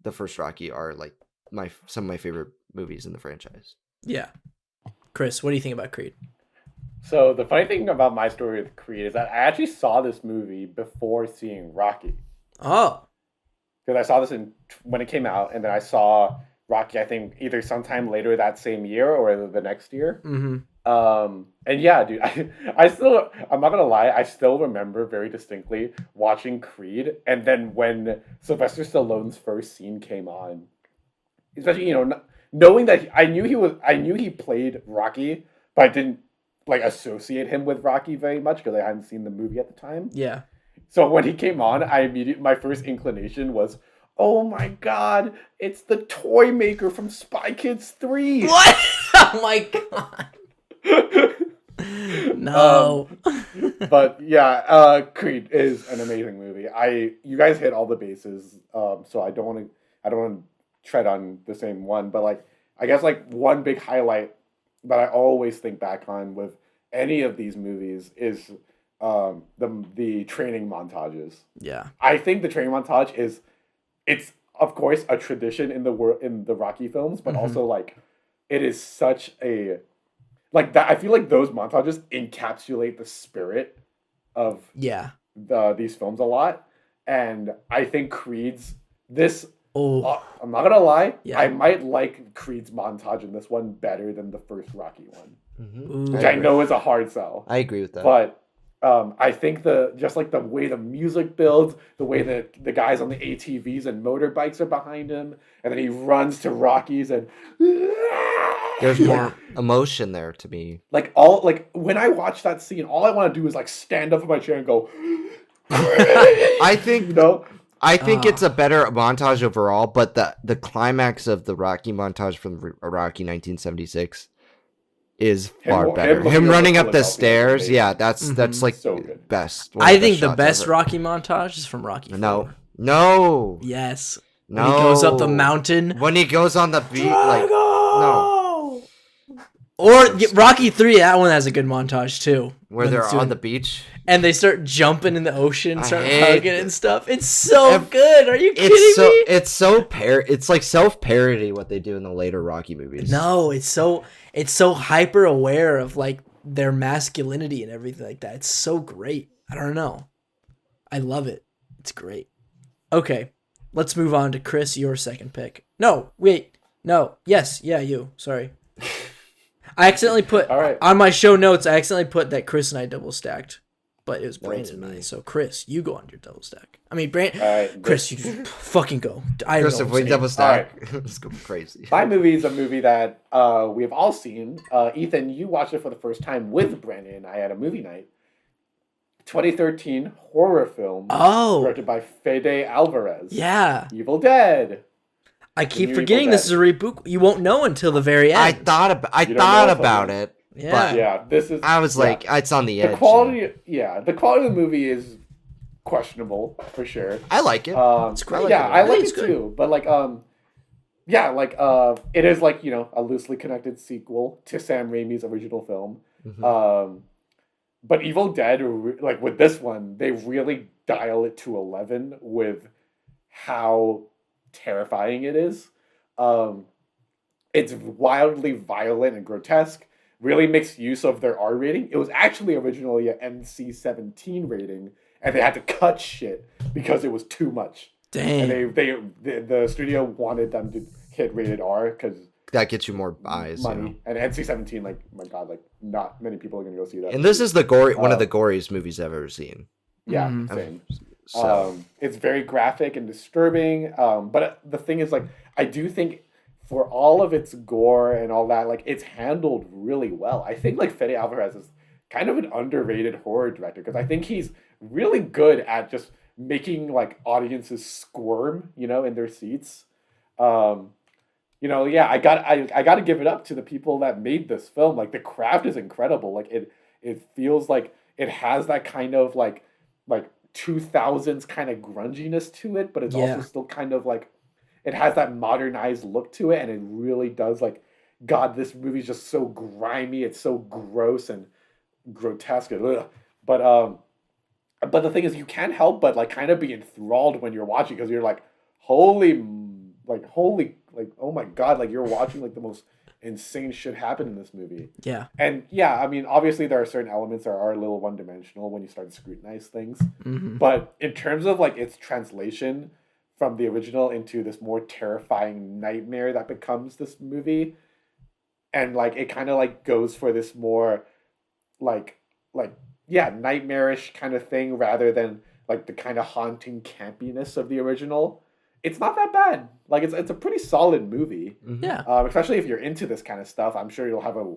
the first Rocky, are like some of my favorite movies in the franchise. Yeah. Chris, what do you think about Creed? So the funny thing about my story with Creed is that I actually saw this movie before seeing Rocky. Oh. Because I saw this when it came out, and then I saw Rocky, I think, either sometime later that same year or the next year. And yeah, dude, I still, I'm not gonna lie, I still remember very distinctly watching Creed, and then when Sylvester Stallone's first scene came on, especially, you know, knowing that I knew he played Rocky, but I didn't like associate him with Rocky very much because I hadn't seen the movie at the time. Yeah. So when he came on, my first inclination was, oh my God, it's the toy maker from Spy Kids 3. What? Oh my God. No. But yeah, Creed is an amazing movie. You guys hit all the bases, so I don't want to tread on the same one, but like I guess like one big highlight that I always think back on with any of these movies is the training montages. Yeah. I think the training montage it's of course a tradition in the Rocky films, but also like it is such a like that. I feel like those montages encapsulate the spirit of these films a lot. And I think Creed's this. Oh, I'm not gonna lie. Yeah. I might like Creed's montage in this one better than the first Rocky one, Mm-hmm. which I know is a hard sell. I agree with that. But I think just like the way the music builds, the way that the guys on the ATVs and motorbikes are behind him, and then he runs to Rockies and There's more emotion there to me. like when I watch that scene, all I want to do is like stand up in my chair and go. I think You know, I think it's a better montage overall, but the climax of the Rocky montage from Rocky 1976 is far better. Him running up the stairs, yeah, that's like So good. best. I think the best Rocky montage is from Rocky 4. No. Yes. No. When he goes up the mountain. When he goes on the beach, like no. Or Rocky 3, that one has a good montage too. Where they're on the beach. And they start jumping in the ocean, start hate hugging and stuff. It's so good. Are you kidding me? It's like self-parody what they do in the later Rocky movies. No, it's so hyper aware of like their masculinity and everything like that. It's so great. I don't know. I love it. It's great. Okay, let's move on to Chris, your second pick. No, wait. No. Yes. Yeah, you. Sorry. I accidentally put on my show notes. I accidentally put that Chris and I double stacked, but it was Brandon and I. So Chris, you go on your double stack. I mean, Chris, you fucking go. Chris, if we double stack, let's go crazy. My movie is a movie that we have all seen. Ethan, you watched it for the first time with Brandon. I had a movie night. 2013 horror film. Directed by Fede Alvarez. Yeah. Evil Dead. I keep forgetting this is a reboot. You won't know until the very end. I thought about it. Yeah. But yeah. This is. I was like, it's on the edge. The quality of the movie is questionable for sure. I like it. It's great. I like it too. But it is like, a loosely connected sequel to Sam Raimi's original film. Mm-hmm. But Evil Dead, like with this one, they really dial it to 11 with how terrifying it is. It's wildly violent and grotesque. Really makes use of their R rating. It was actually originally an NC-17 rating, and they had to cut shit because it was too much. Damn. And the studio wanted them to hit rated R because that gets you more eyes. Money. And NC-17, like, my God, like, not many people are gonna go see that. And this is one of the goriest movies I've ever seen. Yeah, same. So. It's very graphic and disturbing. But the thing is, like, I do think for all of its gore and all that, like, it's handled really well. I think, like, Fede Alvarez is kind of an underrated horror director because I think he's really good at just making, like, audiences squirm, in their seats. I got to give it up to the people that made this film. Like, the craft is incredible. Like, it feels like it has that kind of like 2000s kind of grunginess to it, but it's also still kind of like it has that modernized look to it, and it really does. Like, God, this movie's just so grimy. It's so gross and grotesque. But the thing is, you can't help but like kind of be enthralled when you're watching because you're like, holy, oh my God, like you're watching like the most insane shit happen in this movie. Yeah. And yeah, I mean, obviously there are certain elements that are a little one-dimensional when you start to scrutinize things. Mm-hmm. But in terms of like its translation from the original into this more terrifying nightmare that becomes this movie, and like it kind of like goes for this more nightmarish kind of thing rather than like the kind of haunting campiness of the original. It's not that bad. Like it's a pretty solid movie. Mm-hmm. Yeah. Especially if you're into this kind of stuff, I'm sure you'll have a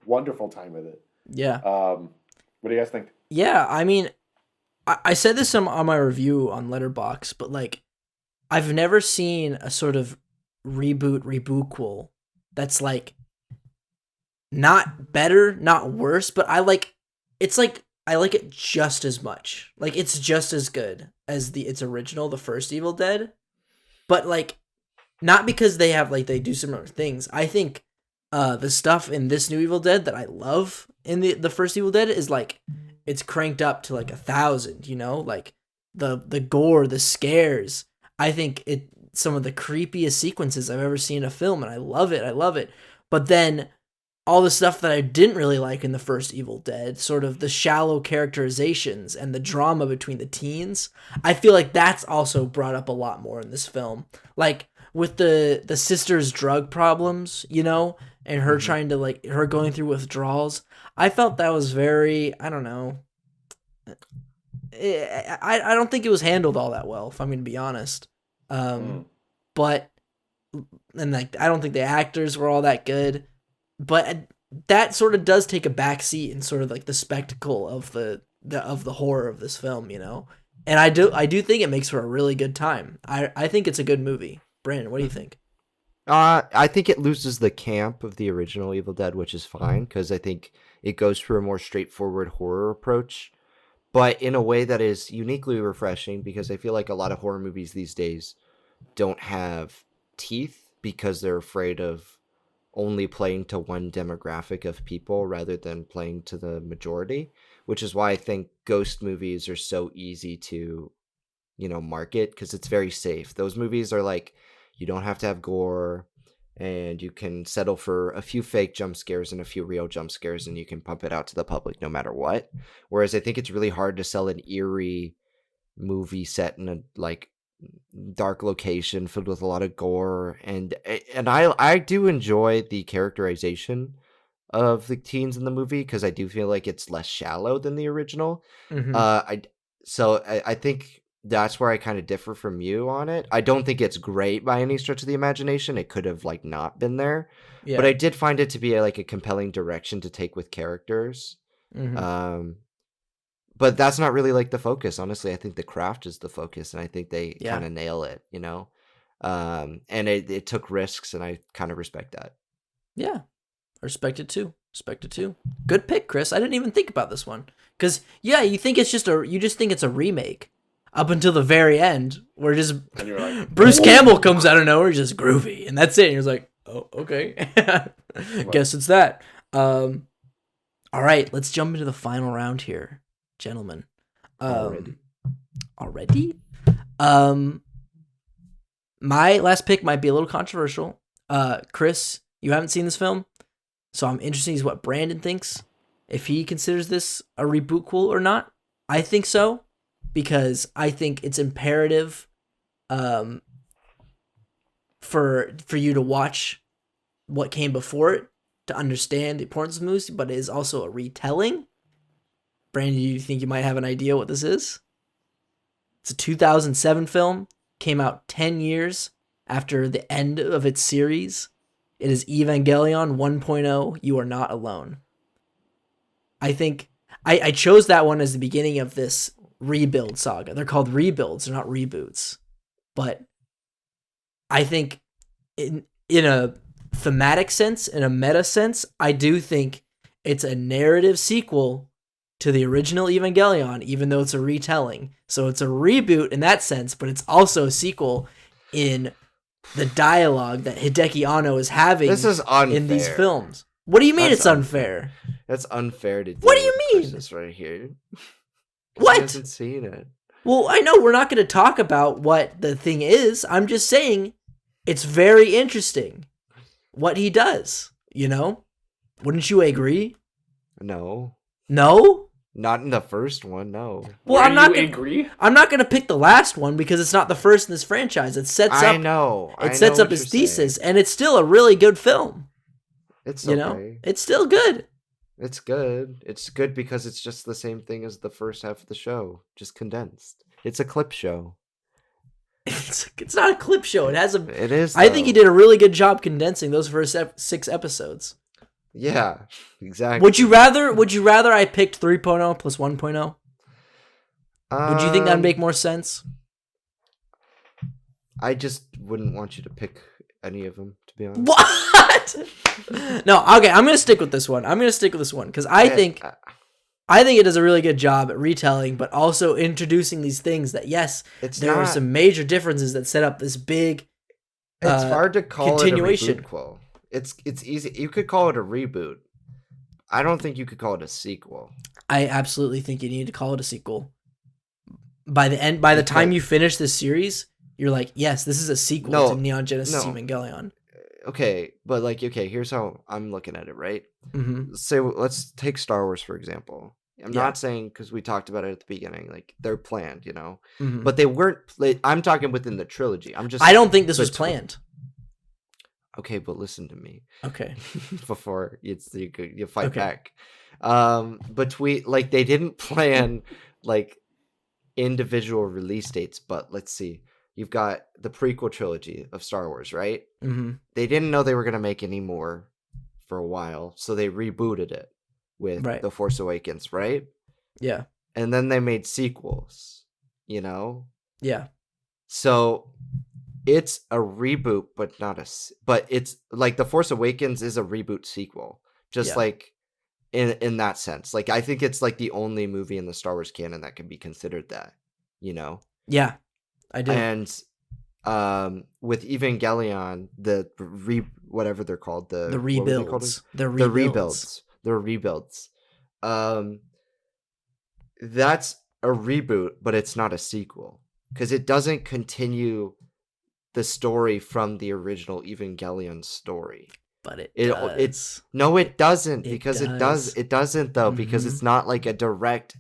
wonderful time with it. Yeah. What do you guys think? Yeah, I mean, I said this on my review on Letterboxd, but like, I've never seen a sort of rebootquel that's like not better, not worse, but I like it just as much. Like, it's just as good as its original, the first Evil Dead. But like, not because they do similar things. I think the stuff in this new Evil Dead that I love in the first Evil Dead is like, it's cranked up to like 1,000, like the gore, the scares. I think some of the creepiest sequences I've ever seen in a film, and I love it. But then all the stuff that I didn't really like in the first Evil Dead, sort of the shallow characterizations and the drama between the teens, I feel like that's also brought up a lot more in this film. Like with the sister's drug problems, you know, and her trying to like her going through withdrawals. I felt that was very, I don't know. I don't think it was handled all that well, if I'm going to be honest. But and like I don't think the actors were all that good. But that sort of does take a back seat in sort of like the spectacle of the horror of this film, you know. And I do think it makes for a really good time. I think it's a good movie. Brandon, what do you think? I think it loses the camp of the original Evil Dead, which is fine because I think it goes for a more straightforward horror approach, but in a way that is uniquely refreshing because I feel like a lot of horror movies these days don't have teeth because they're afraid of only playing to one demographic of people rather than playing to the majority, which is why I think ghost movies are so easy to, you know, market because it's very safe. Those movies are like, you don't have to have gore and you can settle for a few fake jump scares and a few real jump scares and you can pump it out to the public no matter what. Whereas I think it's really hard to sell an eerie movie set in a like dark location filled with a lot of gore, and I do enjoy the characterization of the teens in the movie because I do feel like it's less shallow than the original. I think that's where I kind of differ from you on it. I don't think it's great by any stretch of the imagination. It could have like not been there, but I did find it to be like a compelling direction to take with characters. But that's not really like the focus. Honestly, I think the craft is the focus, and I think they kind of nail it, you know? And it took risks, and I kind of respect that. Yeah, I respect it too. Good pick, Chris. I didn't even think about this one. Because, yeah, you think it's you just think it's a remake. Up until the very end, where just like, Bruce Campbell comes out of nowhere, just groovy, and that's it. And you're like, oh, okay. Guess it's that. All right, let's jump into the final round here. Gentlemen, already. My last pick might be a little controversial. Chris, you haven't seen this film, so I'm interested in what Brandon thinks. If he considers this a rebootquel or not. I think so, because I think it's imperative, for you to watch what came before it to understand the importance of the movie, but it is also a retelling. Brandon, do you think you might have an idea what this is? It's a 2007 film, came out 10 years after the end of its series. It is Evangelion 1.0, You Are Not Alone. I think I chose that one as the beginning of this rebuild saga. They're called rebuilds, they're not reboots. But I think in a thematic sense, in a meta sense, I do think it's a narrative sequel to the original Evangelion, even though it's a retelling. So it's a reboot in that sense, but it's also a sequel in the dialogue that Hideki Anno is having in these films. What do you mean it's unfair? That's unfair to do. What do you mean? This right here. What? He hasn't seen it. Well, I know we're not going to talk about what the thing is. I'm just saying it's very interesting what he does, you know? Wouldn't you agree? No? Not in the first one, no. Well, I'm not going to pick the last one because it's not the first in this franchise. It sets up his thesis, and it's still a really good film. It's okay. You know? It's still good. It's good. It's good because it's just the same thing as the first half of the show, just condensed. It's a clip show. It's not a clip show. It is. I think he did a really good job condensing those first 6 episodes. Yeah, exactly. Would you rather I picked 3.0 plus 1.0? Would you think that'd make more sense? I just wouldn't want you to pick any of them, to be honest. What? No, okay, I'm going to stick with this one. Because I think it does a really good job at retelling, but also introducing these things that, yes, there are some major differences that set up this big It's hard to call it a rebootquel. It's easy. You could call it a reboot. I don't think you could call it a sequel. I absolutely think you need to call it a sequel. By the time you finish this series, you're like, yes, this is a sequel to Neon Genesis Evangelion. okay, but like, okay, here's how I'm looking at it, right? Mm-hmm. Say, let's take Star Wars, for example. I'm Yeah. not saying, because we talked about it at the beginning, like, they're planned, Mm-hmm. but they weren't, I'm talking within the trilogy. I don't think this was planned. Okay, but listen to me. Okay. Before you fight back. Between, like, they didn't plan, like, individual release dates, but let's see. You've got the prequel trilogy of Star Wars, right? Mm-hmm. They didn't know they were going to make any more for a while, so they rebooted it with The Force Awakens, right? Yeah. And then they made sequels, Yeah. So it's a reboot, but it's like The Force Awakens is a reboot sequel, just like in that sense. Like, I think it's like the only movie in the Star Wars canon that can be considered that, Yeah, I do. And with Evangelion, whatever they're called, the rebuilds. The rebuilds. That's a reboot, but it's not a sequel because it doesn't continue the story from the original Evangelion story. But it does. No, it doesn't, because it doesn't though, because it's not like a direct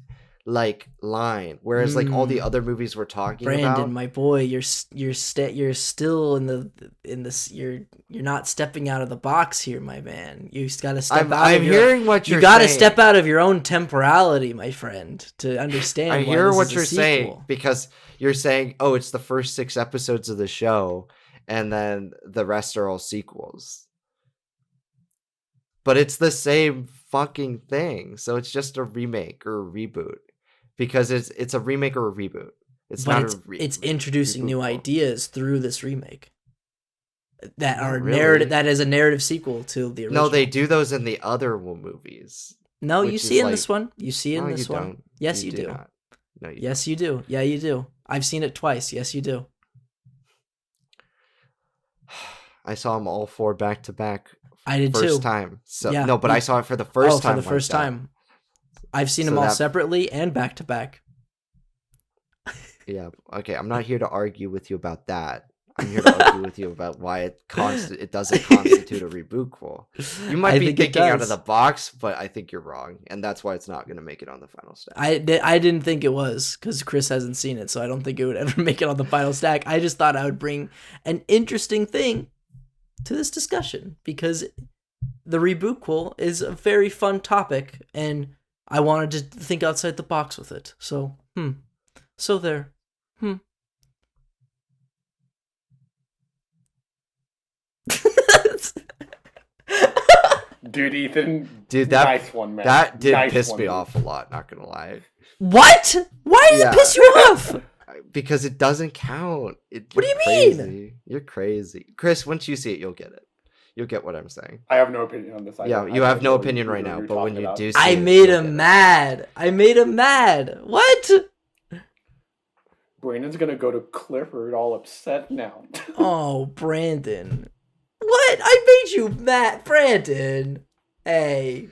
like line, whereas like all the other movies we're talking Brandon, about, my boy, you're still in this, you're not stepping out of the box here, my man. You got to step out. I'm hearing what you're saying. You got to step out of your own temporality, my friend, to understand. I hear what you're saying, because you're saying, oh, it's the first 6 episodes of the show and then the rest are all sequels. But it's the same fucking thing. So it's just a remake or a reboot. Because it's a remake or a reboot. It's introducing new ideas through this remake. That are really. narrative. That is a narrative sequel to the original. No, they do those in the other movies. No, you see in this one. You see in this one. Don't. Yes, you do. Not. No, you yes, you do. Yeah, you do. I've seen it twice. Yes, you do. I saw them all 4 back to back. I did first too. time. So yeah, no, but I saw it for the first time. For the first time. I've seen them all separately and back to back. Yeah. Okay. I'm not here to argue with you about that. I'm here to argue with you about why it doesn't constitute a rebootquel. You might be thinking out of the box, but I think you're wrong, and that's why it's not going to make it on the final stack. I didn't think it was, because Chris hasn't seen it, so I don't think it would ever make it on the final stack. I just thought I would bring an interesting thing to this discussion, because the rebootquel is a very fun topic, and I wanted to think outside the box with it. So, So there. Dude, Ethan. Dude, nice one, man. That did piss me off a lot, not gonna lie. What? Why did it piss you off? Because it doesn't count. What do you mean? You're crazy. Chris, once you see it, you'll get it. You'll get what I'm saying. I have no opinion on this. You have no opinion right now, but when you do see I it, made him mad. I made him mad. What? Brandon's gonna go to Clifford all upset now. Oh, Brandon. What? I made you mad, Brandon. Hey.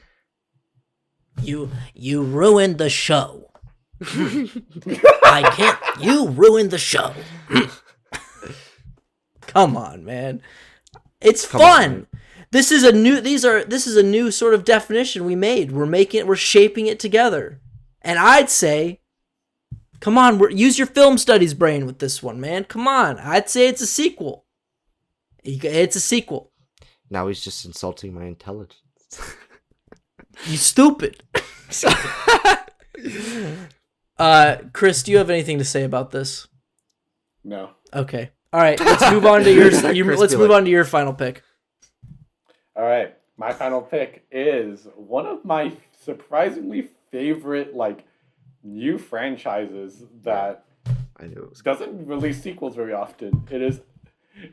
You ruined the show. I can't. You ruined the show. Come on, man. It's fun. This is a new sort of definition we made. We're shaping it together. And I'd say, come on, use your film studies brain with this one, man. Come on. I'd say it's a sequel. It's a sequel. Now he's just insulting my intelligence. You stupid. Chris, do you have anything to say about this? No. Okay. All right. Let's move on to your final pick. All right. My final pick is one of my surprisingly favorite new franchises that I knew it was doesn't release sequels very often. It is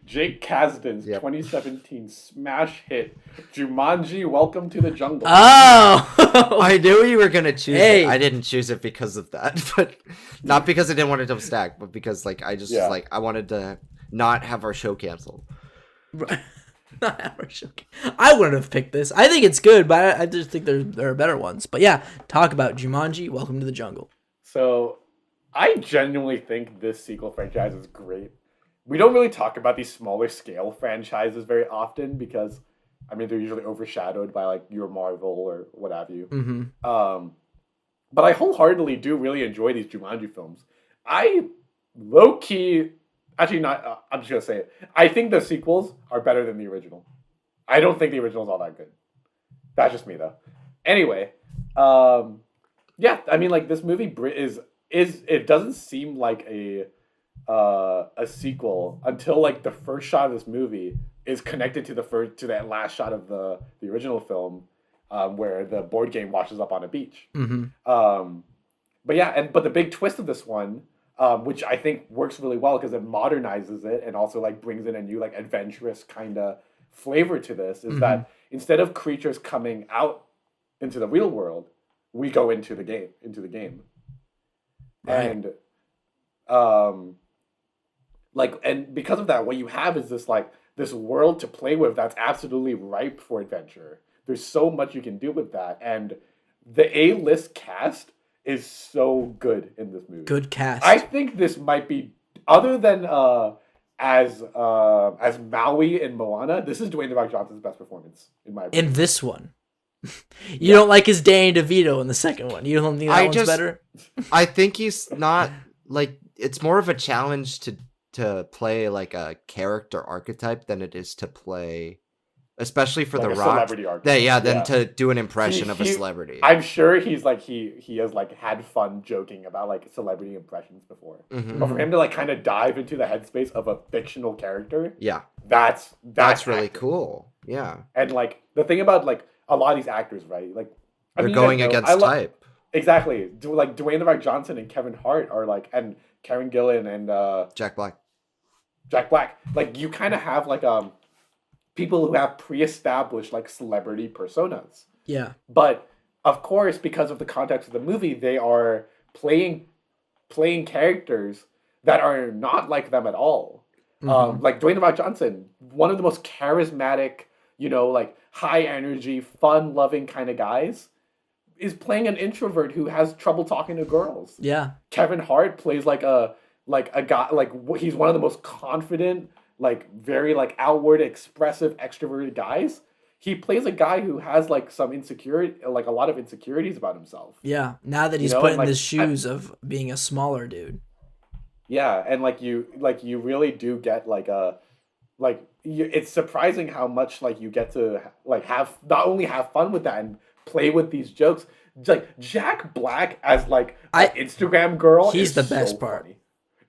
Jake Kasdan's 2017 smash hit, Jumanji: Welcome to the Jungle. Oh! I knew you were going to choose it. I didn't choose it because of that, but not because I didn't want it to stack, but because I just I wanted to not have our show canceled. Not have our show. I wouldn't have picked this. I think it's good, but I just think there are better ones. But yeah, talk about Jumanji: Welcome to the Jungle. So, I genuinely think this sequel franchise is great. we don't really talk about these smaller scale franchises very often because, I mean, they're usually overshadowed by like your Marvel or what have you. But I wholeheartedly do really enjoy these Jumanji films. I low key, actually not. I'm just gonna say it. I think the sequels are better than the original. I don't think the original is all that good. That's just me though. Anyway, yeah, I mean, like this movie is it doesn't seem like a sequel until like the first shot of this movie is connected to that last shot of the original film, where the board game washes up on a beach. But yeah, but the big twist of this one, which I think works really well because it modernizes it and also like brings in a new like adventurous kind of flavor to this, is that instead of creatures coming out into the real world, we go into the game. Right. And and because of that, what you have is this world to play with that's absolutely ripe for adventure. There's so much you can do with that, and the A-list cast is so good in this movie. Good cast. I think this might be, other than as Maui in Moana, this is Dwayne The Rock Johnson's best performance in my opinion. In this one. You don't like his Danny DeVito in the second one. You don't think that one's better? I think he's not, like, it's more of a challenge to play like a character archetype than it is to play, especially for like The Rock. Than to do an impression of a celebrity. I'm sure he's like he has like had fun joking about like celebrity impressions before. But for him to like kind of dive into the headspace of a fictional character, that's really cool. Yeah. And like the thing about like a lot of these actors, right? Like they're going against type. Exactly. Like Dwayne The Rock Johnson and Kevin Hart are like, and Karen Gillan and Jack Black. Like you kind of have like people who have pre-established like celebrity personas. Yeah. But of course, because of the context of the movie, they are playing characters that are not like them at all. Like Dwayne The Rock Johnson, one of the most charismatic, like high energy, fun loving kind of guys, is playing an introvert who has trouble talking to girls. Yeah. Kevin Hart plays like a guy, like he's one of the most confident, like very like outward, expressive, extroverted guys. He plays a guy who has like some insecurity, like a lot of insecurities about himself. Yeah. Now that he's put in the shoes of being a smaller dude. Yeah, and you really do get it's surprising how much like you get to like not only have fun with that and play with these jokes. Like Jack Black as like an Instagram girl, he's the best part. Funny.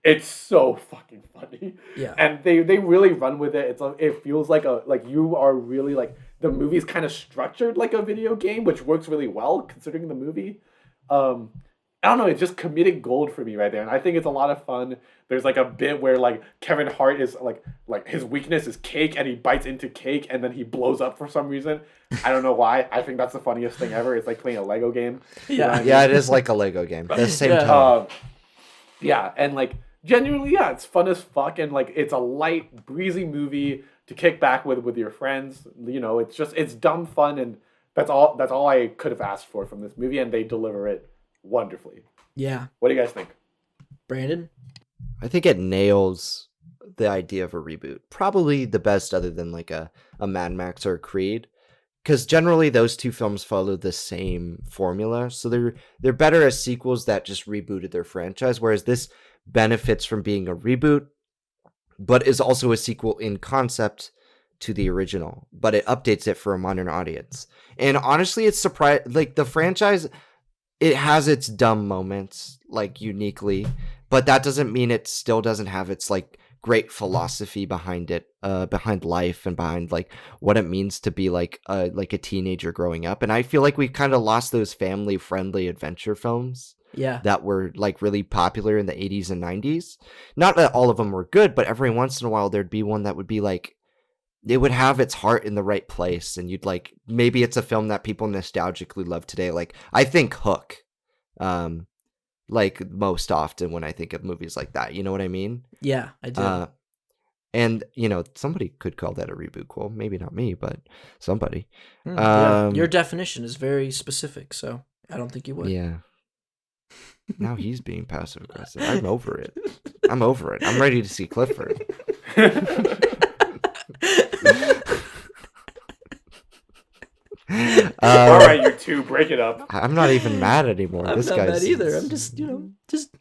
It's so fucking funny. Yeah. And they really run with it. It feels like you are really like, the movie's kind of structured like a video game, which works really well considering the movie. I don't know, it's just comedic gold for me right there. And I think it's a lot of fun. There's like a bit where like Kevin Hart is like his weakness is cake and he bites into cake and then he blows up for some reason. I don't know why. I think that's the funniest thing ever. It's like playing a Lego game. Yeah. Yeah, it is like a Lego game. At the same time. Yeah, and like genuinely, yeah, it's fun as fuck, and like it's a light, breezy movie to kick back with your friends. It's dumb fun, and that's all I could have asked for from this movie, and they deliver it wonderfully. Yeah. What do you guys think? Brandon? I think it nails the idea of a reboot. Probably the best other than like a Mad Max or a Creed. Because generally those two films follow the same formula. So they're better as sequels that just rebooted their franchise. Whereas this benefits from being a reboot, but is also a sequel in concept to the original. But it updates it for a modern audience. And honestly, it's surprising. Like the franchise, it has its dumb moments, like uniquely, but that doesn't mean it still doesn't have its like great philosophy behind it, behind life and behind like what it means to be like a teenager growing up. And I feel like we kind of lost those family friendly adventure films. Yeah. That were like really popular in the 80s and 90s. Not that all of them were good, but every once in a while there'd be one that would be like, it would have its heart in the right place, and you'd like, maybe it's a film that people nostalgically love today. Like I think Hook, like most often when I think of movies like that, you know what I mean? Yeah, I do. And somebody could call that a rebootquel. Maybe not me, but somebody. Yeah. Your definition is very specific, so I don't think you would. Yeah. Now he's being passive aggressive. I'm over it. I'm ready to see Clifford. All right, you two, break it up. I'm not even mad anymore. I'm This not guy's mad either. I'm just, just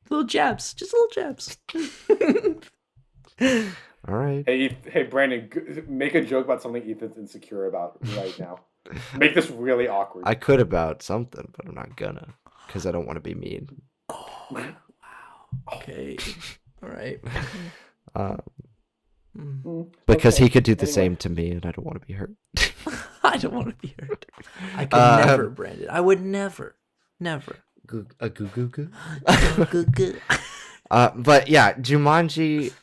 little jabs. Just little jabs. All right. Hey, Brandon, make a joke about something Ethan's insecure about right now. Make this really awkward. I could about something, but I'm not gonna, because I don't want to be mean. Oh, wow. Okay. All right. Because he could do the same to me, and I don't want to be hurt. I don't want to be hurt. I could never, Brandon. I would never. A goo goo goo. Goo. But yeah, Jumanji,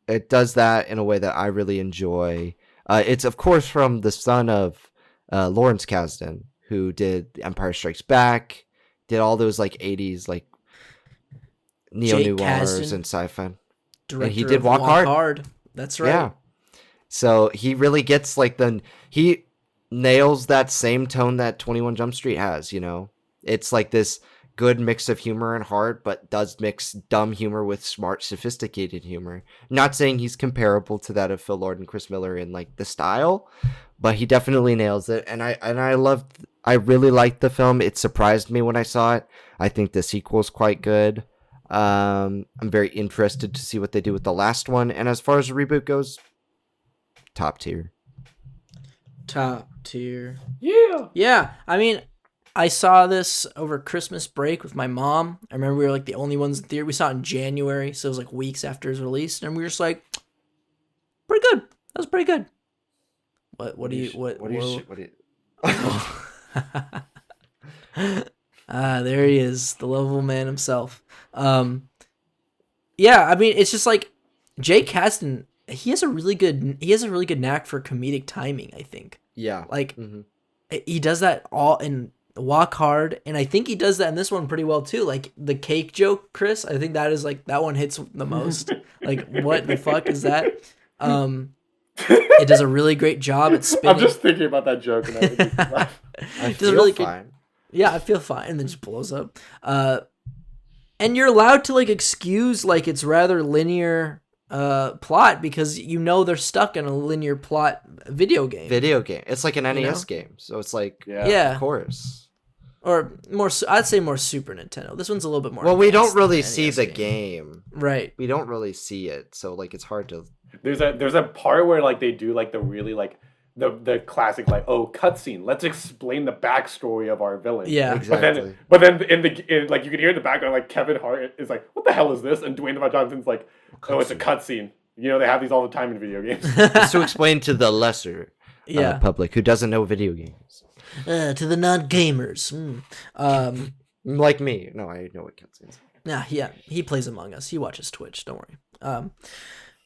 it does that in a way that I really enjoy. It's of course from the son of Lawrence Kasdan, who did Empire Strikes Back, did all those like 80s like neo-noirs and sci-fi. Director and he did of Walk Hard. That's right. Yeah. So he really gets like he nails that same tone that 21 Jump Street has, It's like this good mix of humor and heart, but does mix dumb humor with smart, sophisticated humor. Not saying he's comparable to that of Phil Lord and Chris Miller in like the style, but he definitely nails it. And I really liked the film. It surprised me when I saw it. I think the sequel is quite good. I'm very interested to see what they do with the last one. And as far as the reboot goes, top tier. Yeah. I mean, I saw this over Christmas break with my mom. I remember we were like the only ones in theater. We saw it in January, so it was like weeks after it was released, and we were just like, pretty good. That was pretty good. What do you there he is, the lovable man himself. Yeah, I mean, it's just like Jake Kasdan, he has a really good knack for comedic timing, I think. Yeah. Like he does that all in Walk Hard, and I think he does that in this one pretty well too. Like the cake joke, Chris, I think that is like that one hits the most. Like what the fuck is that? It does a really great job at spinning. I'm just thinking about that joke and I laugh. I feel really fine. Yeah, I feel fine, and then just blows up. And you're allowed to like excuse like it's rather linear plot because they're stuck in a linear plot video game. It's like an NES game, so it's like yeah, of course. Or more, I'd say more Super Nintendo. This one's a little bit more. Well, we don't really see the game, right? We don't really see it, so like it's hard to. There's a part where like they do like the really like the classic like cutscene. Let's explain the backstory of our villain. Yeah, exactly. But then in like you can hear in the background like Kevin Hart is like, "What the hell is this?" And Dwayne The Rock Johnson's like, "Oh, it's a cutscene." They have these all the time in video games. It's to explain to the lesser public who doesn't know video games. To the non-gamers. Like me. No, I know what cutscenes. Yeah, he plays Among Us. He watches Twitch. Don't worry.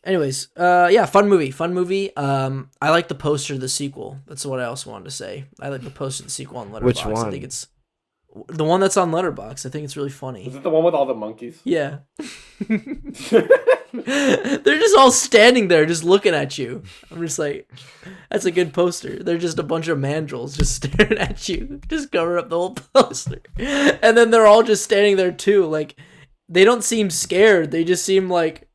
Anyways, fun movie. I like the poster of the sequel. That's what I also wanted to say. I like the poster of the sequel on Letterboxd. Which one? I think it's the one that's on Letterboxd. I think it's really funny. Is it the one with all the monkeys? Yeah. They're just all standing there just looking at you. I'm just like, that's a good poster. They're just a bunch of mandrels just staring at you. Just cover up the whole poster. And then they're all just standing there too. Like, they don't seem scared. They just seem like...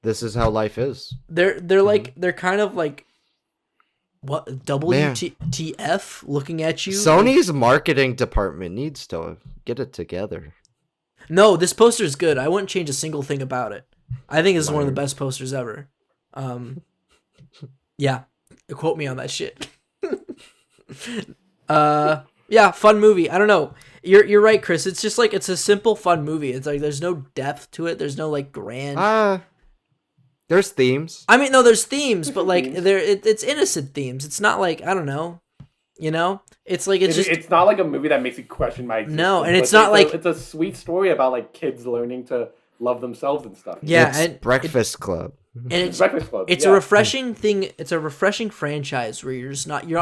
This is how life is. They're like, they're kind of like... What? WTF looking at you? Sony's marketing department needs to get it together. No, this poster is good. I wouldn't change a single thing about it. I think this is one of the best posters ever. Yeah, quote me on that shit. Yeah, fun movie. I don't know. You're right, Chris. It's just like it's a simple, fun movie. It's like there's no depth to it. There's no like grand. There's themes. I mean, no, there's themes, but like it's innocent themes. It's not like I don't know. It's like it's not like a movie that makes you question my existence. No, and it's not like it's a sweet story about like kids learning to love themselves and stuff. Yeah, it's and Breakfast Club. And it's Breakfast Club. It's a refreshing thing. It's a refreshing franchise where you're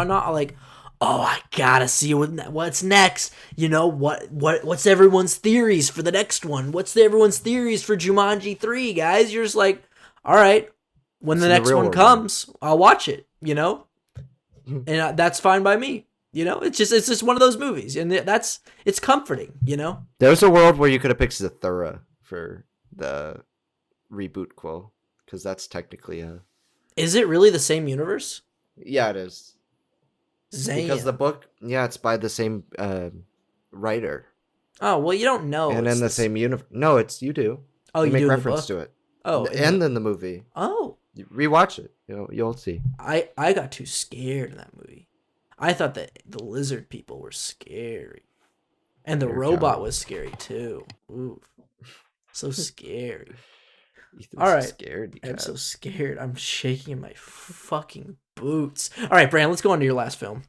not like, oh, I gotta see what's next. What's everyone's theories for the next one? What's everyone's theories for Jumanji 3, guys? You're just like, all right, when the next one comes, I'll watch it. And that's fine by me. You know, it's just one of those movies, and it's comforting. You know, There's a world where you could have picked Zathura for the Rebootquel, because that's technically a. is it really the same universe? Yeah, it is. Zane. Because the book, it's by the same writer. Oh well, you don't know. And in the same universe. No, you do. Oh, you you make do in the reference book? to it. Oh, and in the movie. Oh, You rewatch it. You'll see. I got too scared in that movie. I thought that the lizard people were scary, and the robot was scary too. Ooh, so scary. All right, scared. I'm so scared. I'm shaking in my fucking boots. All right, Brand, let's go on to your last film.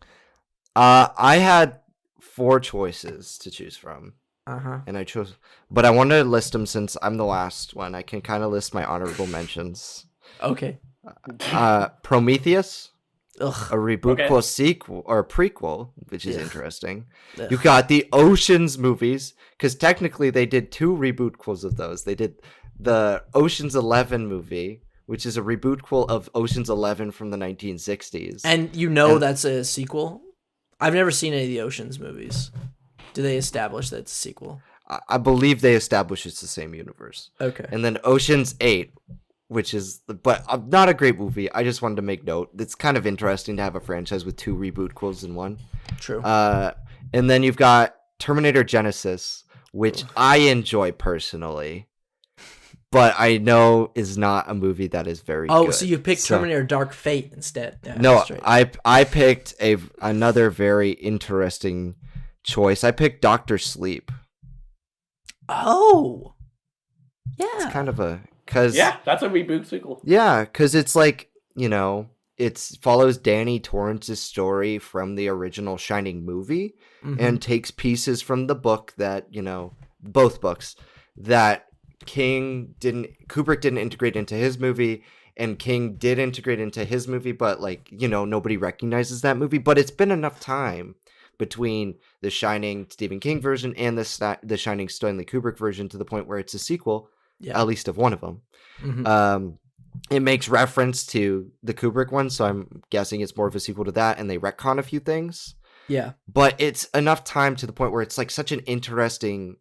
I had 4 choices to choose from. And I chose, but I wanted to list them since I'm the last one. I can kind of list my honorable mentions. Okay. Prometheus, Ugh. a Rebootquel sequel or prequel, which is interesting. Ugh. You got the Ocean's movies, because technically they did 2 Rebootquels of those. They did the Ocean's 11 movie, which is a Rebootquel of Ocean's 11 from the 1960s. And that's a sequel? I've never seen any of the Ocean's movies. Do they establish that it's a sequel? I believe they establish it's the same universe. Okay. And then Ocean's 8, which is, but not a great movie. I just wanted to make note. It's kind of interesting to have a franchise with 2 Rebootquels in one. True. And then you've got Terminator Genesis, which I enjoy personally, but I know is not a movie that is very good. Oh, so you picked Terminator Dark Fate instead. Yeah, no, I picked another very interesting choice. I picked Doctor Sleep. Oh, yeah. It's kind of that's a reboot sequel. Yeah, because it's like, it follows Danny Torrance's story from the original Shining movie and takes pieces from the book that, both books that Kubrick didn't integrate into his movie, and King did integrate into his movie, but nobody recognizes that movie. But it's been enough time between the Shining Stephen King version and the Shining Stanley Kubrick version to the point where it's a sequel, at least of one of them. It makes reference to the Kubrick one, so I'm guessing it's more of a sequel to that, and they retcon a few things. Yeah. But it's enough time to the point where it's like such an interesting,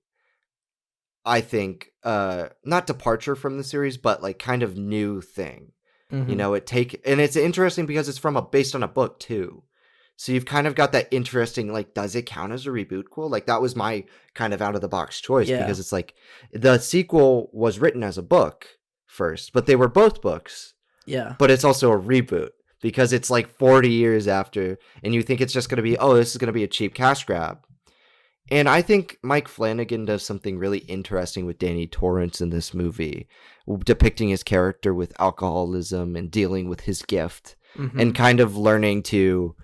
I think, not departure from the series, but like kind of new thing. And it's interesting because it's based on a book too. So you've kind of got that interesting, like, does it count as a Rebootquel? Like, that was my kind of out of the box choice because it's like the sequel was written as a book first, but they were both books. Yeah. But it's also a reboot because it's like 40 years after, and you think it's just going to be, this is going to be a cheap cash grab. And I think Mike Flanagan does something really interesting with Danny Torrance in this movie, depicting his character with alcoholism and dealing with his gift and kind of learning to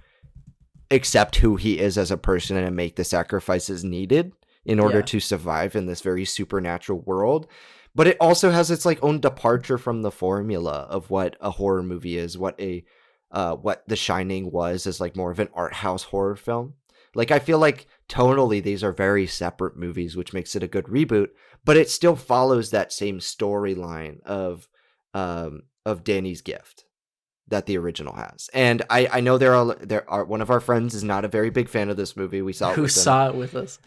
accept who he is as a person and make the sacrifices needed in order to survive in this very supernatural world. But it also has its like own departure from the formula of what a horror movie is, what The Shining was as like more of an art house horror film. Like, I feel like tonally these are very separate movies, which makes it a good reboot, but it still follows that same storyline of Danny's gift that the original has. And I know there are one of our friends is not a very big fan of this movie. We saw it with saw it with us?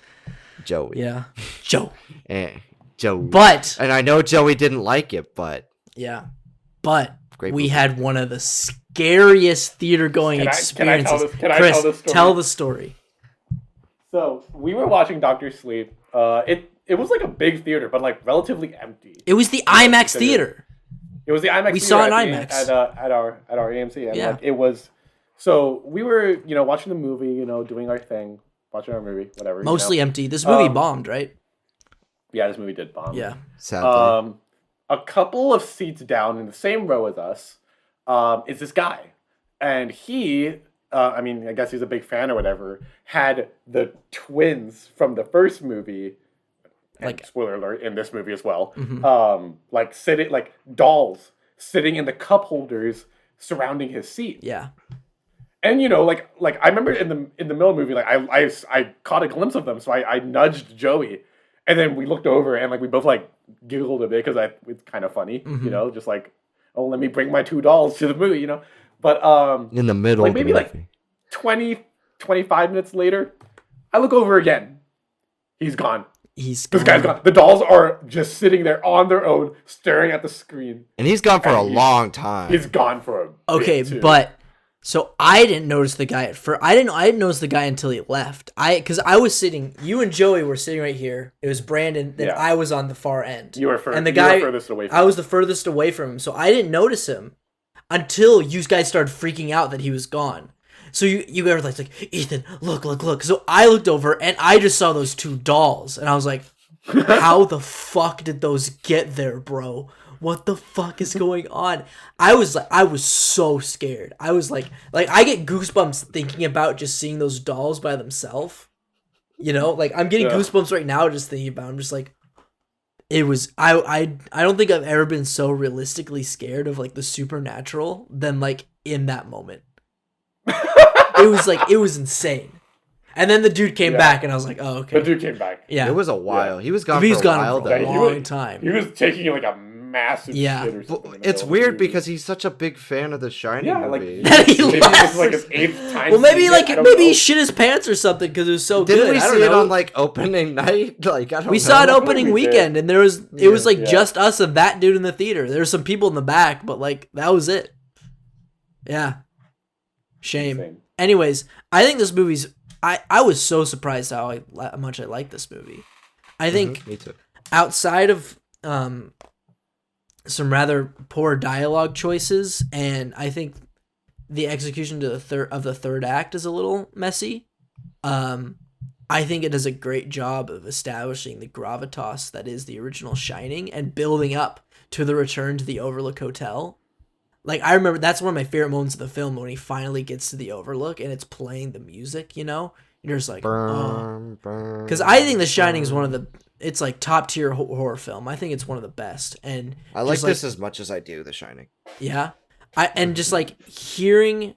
Joey. Yeah. Joe. Joey. But and I know Joey didn't like it, but yeah. But great we movie. had one of the scariest theater going experiences. Can I tell the story? So we were watching Doctor Sleep. It was like a big theater, but like relatively empty. It was the IMAX theater. It was the IMAX. We saw an IMAX at our AMC, and like it was. So we were, watching the movie, doing our thing, watching our movie, whatever. Mostly empty. This movie bombed, right? Yeah, this movie did bomb. Yeah. Sadly. A couple of seats down in the same row as us, is this guy, and he. I guess he's a big fan or whatever. Had the twins from the first movie. Like, spoiler alert, in this movie as well. Like sitting, like dolls sitting in the cup holders surrounding his seat. Yeah. And like I remember in the middle of the movie, like I caught a glimpse of them, so I nudged Joey, and then we looked over and like we both like giggled a bit because it's kind of funny, just like, oh, let me bring my 2 dolls to the movie, But in the middle, like maybe of the movie. like 25 minutes later, I look over again. He's gone. This guy's gone. The dolls are just sitting there on their own, staring at the screen. And he's gone for a long time. He's gone for a Okay, bit too. but so I didn't notice the guy at first. I didn't notice the guy until he left. Because I was sitting. You and Joey were sitting right here. It was Brandon. Then I was on the far end. You were and the guy, furthest away from I was the furthest away from him, so I didn't notice him until you guys started freaking out that he was gone. So you guys were like, Ethan, look. So I looked over and I just saw those two dolls, and I was like, how the fuck did those get there, bro? What the fuck is going on? I was so scared. I was like I get goosebumps thinking about just seeing those dolls by themselves. You know, like I'm getting goosebumps right now just thinking about. I'm just like, it was. I don't think I've ever been so realistically scared of like the supernatural than like in that moment. It was insane. And then the dude came back, and I was like, "Oh, okay." The dude came back. Yeah, it was a while. He was gone for a while, for a long time. He was taking like a massive shit or something. It's weird because he's such a big fan of the Shining movie. Maybe this is like his 8th time. Well, maybe he shit his pants or something because it was so good. Didn't we see it on like opening night? Like I don't know. We saw it opening weekend, and it was like just us and that dude in the theater. There were some people in the back, but like that was it. Yeah, shame. Insane. Anyways, I think this movie's. I was so surprised how much I like this movie. I think me too. Outside of some rather poor dialogue choices, and I think the execution to the third act is a little messy. I think it does a great job of establishing the gravitas that is the original Shining and building up to the return to the Overlook Hotel. Like, I remember that's one of my favorite moments of the film when he finally gets to the Overlook and it's playing the music, you know? You're just like, oh. Because I think The Shining is one of the, it's like top tier horror film. I think it's one of the best. And I like this as much as I do The Shining. Yeah. And just like hearing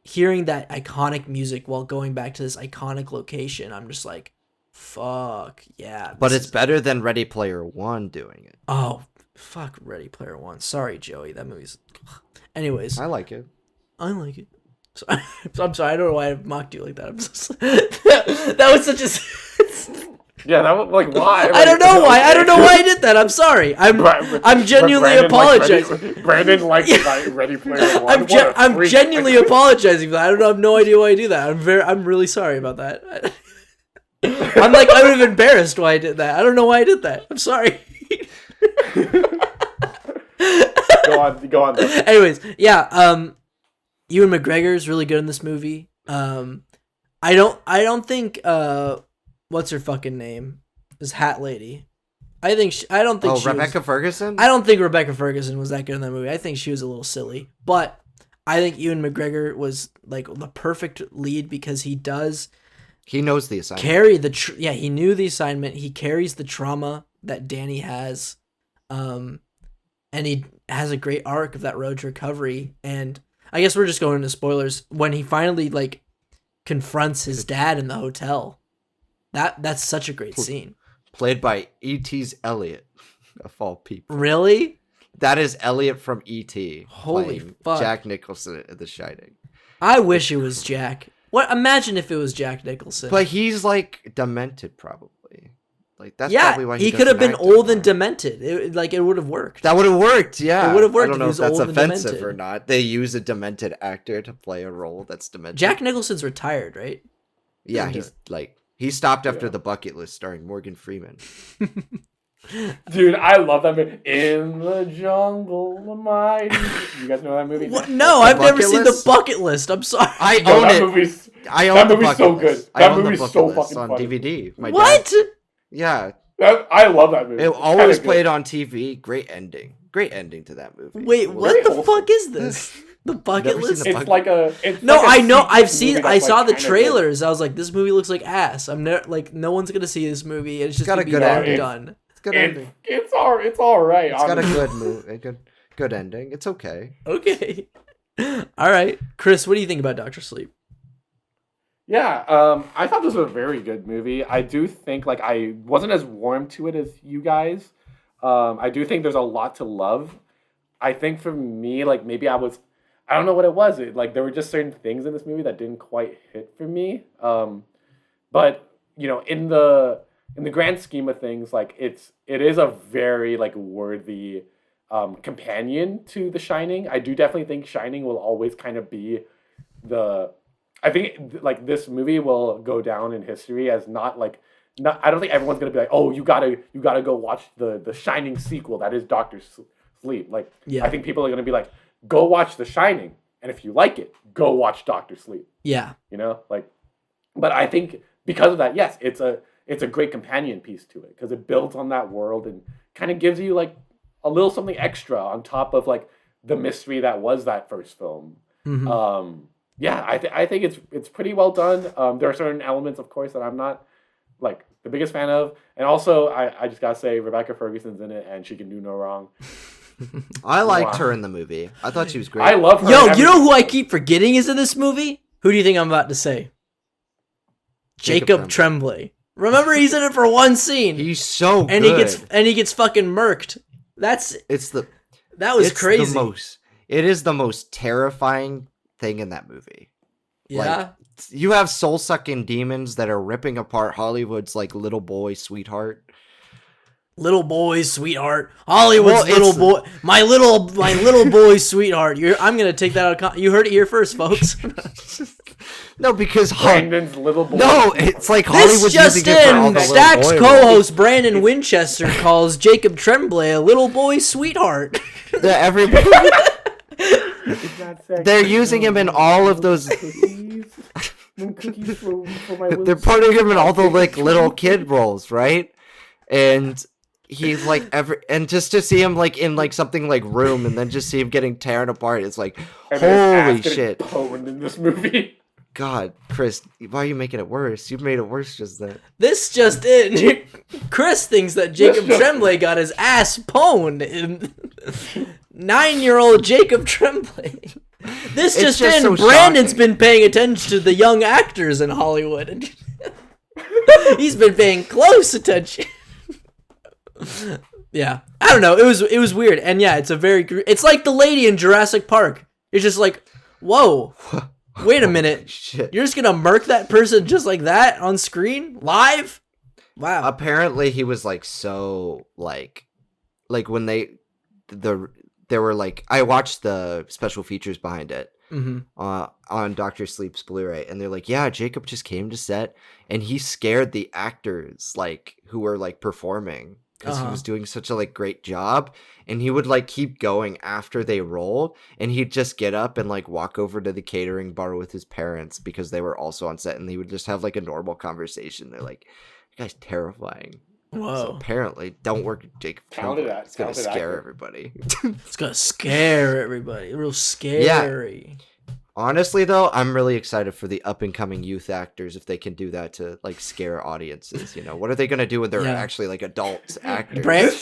that iconic music while going back to this iconic location, I'm just like, fuck, yeah. But it's better than Ready Player One doing it. Oh, fuck Ready Player One. Sorry, Joey. That movie's... Anyways. I like it. So, I'm sorry. I don't know why I mocked you like that. That was such a... Yeah, that was like, why? Like, I don't know why. I don't know why I did that. I'm sorry. I'm genuinely apologizing. Brandon likes Ready Player One. I'm genuinely apologizing for that. I have no idea why I do that. I'm really sorry about that. I'm kind of embarrassed why I did that. I don't know why I did that. I'm sorry. Go on. Anyways, yeah. Ewan McGregor is really good in this movie. I don't think what's her fucking name? This hat lady. I don't think Rebecca Ferguson? I don't think Rebecca Ferguson was that good in that movie. I think she was a little silly. But I think Ewan McGregor was like the perfect lead because he knows the assignment. He knew the assignment. He carries the trauma that Danny has. And he has a great arc of that road to recovery. And I guess we're just going into spoilers. When he finally like confronts his dad in the hotel. That's such a great scene. Played by E.T.'s Elliot, of all people. Really? That is Elliot from E.T. Holy fuck. Jack Nicholson at The Shining. I wish it was Jack. Imagine if it was Jack Nicholson. But he's like demented, probably. Like that's probably why he could have been old and demented. It would have worked. That would have worked. Yeah, it would have worked. I don't know if that's old offensive or not. They use a demented actor to play a role that's demented. Jack Nicholson's retired, right? Yeah, he stopped after The Bucket List, starring Morgan Freeman. Dude, I love that movie. In the jungle, the mighty. You guys know that movie? What? No, I've never seen The Bucket List. I'm sorry. I own it. That movie's so good. That movie's so fucking on funny. DVD. What? Yeah. I love that movie. It always played on TV. Great ending. Great ending to that movie. Wait, what the fuck is this? The Bucket List? It's like a... I know. I saw the trailers. I was like, this movie looks like ass. I'm never like, no one's gonna see this movie. It's just got gonna a be good ending. done. It's good ending. It's all right. It's got a good movie. Good ending. It's okay. Okay. All right, Chris. What do you think about Dr. Sleep? Yeah, I thought this was a very good movie. I do think like I wasn't as warm to it as you guys. I do think there's a lot to love. I think for me, like maybe I I don't know what it was. There were just certain things in this movie that didn't quite hit for me. But in the grand scheme of things, like it is a very like worthy companion to The Shining. I do definitely think Shining will always kind of be I think like this movie will go down in history as not. I don't think everyone's gonna be like, oh, you gotta go watch the Shining sequel that is Doctor Sleep. Like, yeah. I think people are gonna be like, go watch The Shining, and if you like it, go watch Doctor Sleep. Yeah, but I think because of that, yes, it's a great companion piece to it because it builds on that world and kind of gives you like a little something extra on top of like the mystery that was that first film. Mm-hmm. Yeah, I think it's pretty well done. There are certain elements, of course, that I'm not like the biggest fan of, and also I just gotta say Rebecca Ferguson's in it and she can do no wrong. I liked her in the movie. I thought she was great. I love her. Yo, you know who I keep forgetting is in this movie? Who do you think I'm about to say? Jacob Tremblay. Remember, he's in it for one scene. He's so and good. He gets fucking murked. That was crazy. It is the most terrifying thing in that movie. Yeah. Like, you have soul-sucking demons that are ripping apart Hollywood's like little boy sweetheart. Little boy sweetheart. Hollywood's boy. My little boy sweetheart. I'm gonna take that out. You heard it here first, folks. No, because Brandon's little boy. No, it's like Hollywood's using it for all the Stack's little boy co-host Brandon Winchester calls Jacob Tremblay a little boy sweetheart. Everybody. They're using him in all of those. They're putting him in all the like little kid roles, right? And he's like and just to see him like in like something like Room, and then just see him getting torn apart, it's like holy shit. In this movie. God, Chris, why are you making it worse? You've made it worse just then. This just in. Chris thinks that Jacob Tremblay got his ass pwned in 9-year-old Jacob Tremblay. This it's just in. So Brandon's been paying attention to the young actors in Hollywood. He's been paying close attention. Yeah, I don't know. It was weird, and yeah, it's like the lady in Jurassic Park. It's just like, whoa. Wait a minute. Shit. You're just gonna murk that person just like that on screen? Live? Wow. Apparently he was like so like when they were like, I watched the special features behind it on Dr. Sleep's Blu-ray, and they're like, yeah, Jacob just came to set and he scared the actors like who were like performing because he was doing such a like great job, and he would like keep going after they rolled, and he'd just get up and like walk over to the catering bar with his parents because they were also on set, and he would just have like a normal conversation. They're like, "You guys terrifying." Whoa. So apparently, don't work with Jacob. It's gonna scare everybody. It's gonna scare everybody. Real scary. Yeah. Honestly, though, I'm really excited for the up-and-coming youth actors if they can do that to like scare audiences. You know, what are they gonna do when they're actually like adult actors? Brandon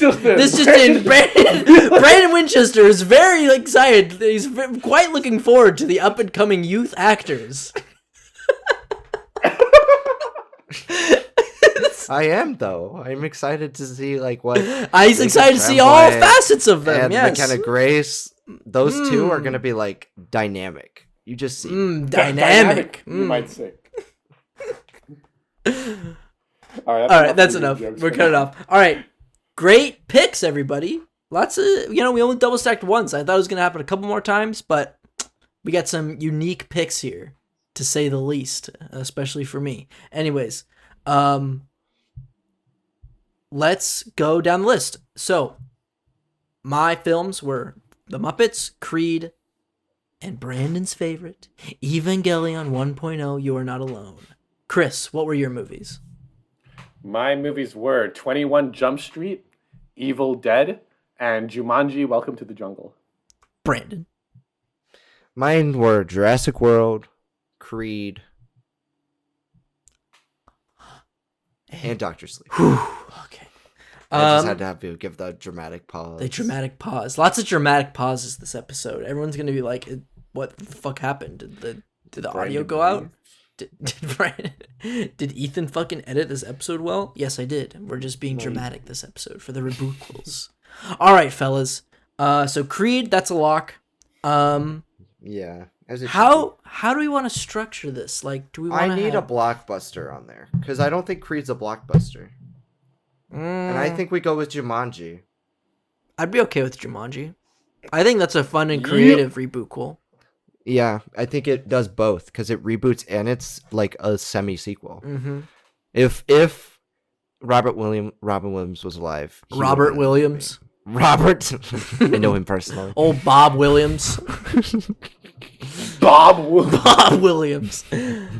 Winchester is very excited. He's quite looking forward to the up-and-coming youth actors. I am, though. I'm excited to see like what. He's excited to see all facets of them. And yes, McKenna Grace. Those two are gonna be like dynamic. You just see dynamic. You might say. All right, that's enough. We're cutting it off. All right, great picks, everybody. Lots of we only double stacked once. I thought it was gonna happen a couple more times, but we got some unique picks here, to say the least, especially for me. Anyways, let's go down the list. So, my films were The Muppets, Creed, and Brandon's favorite, Evangelion 1.0, You Are Not Alone. Chris, what were your movies? My movies were 21 Jump Street, Evil Dead, and Jumanji, Welcome to the Jungle. Brandon. Mine were Jurassic World, Creed, and Dr. Sleep. Okay. I just had to have you give the dramatic pause. The dramatic pause. Lots of dramatic pauses this episode. Everyone's gonna be like, "What the fuck happened? Did the audio go out? Did Ethan fucking edit this episode well? Yes, I did. We're just being dramatic this episode for the Rebootquels. All right, fellas. So Creed, that's a lock. Yeah, Yeah. As it should How do we want to structure this? Like, do we be. want I need a blockbuster on there because I don't think Creed's a blockbuster, and I think we go with Jumanji. I'd be okay with Jumanji. I think that's a fun and creative rebootquel. Yeah, I think it does both because it reboots and it's like a semi-sequel. Mm-hmm. If Robin Williams was alive, Robert Williams. Robert, I know him personally. Old Bob Williams. Bob Williams. Yeah,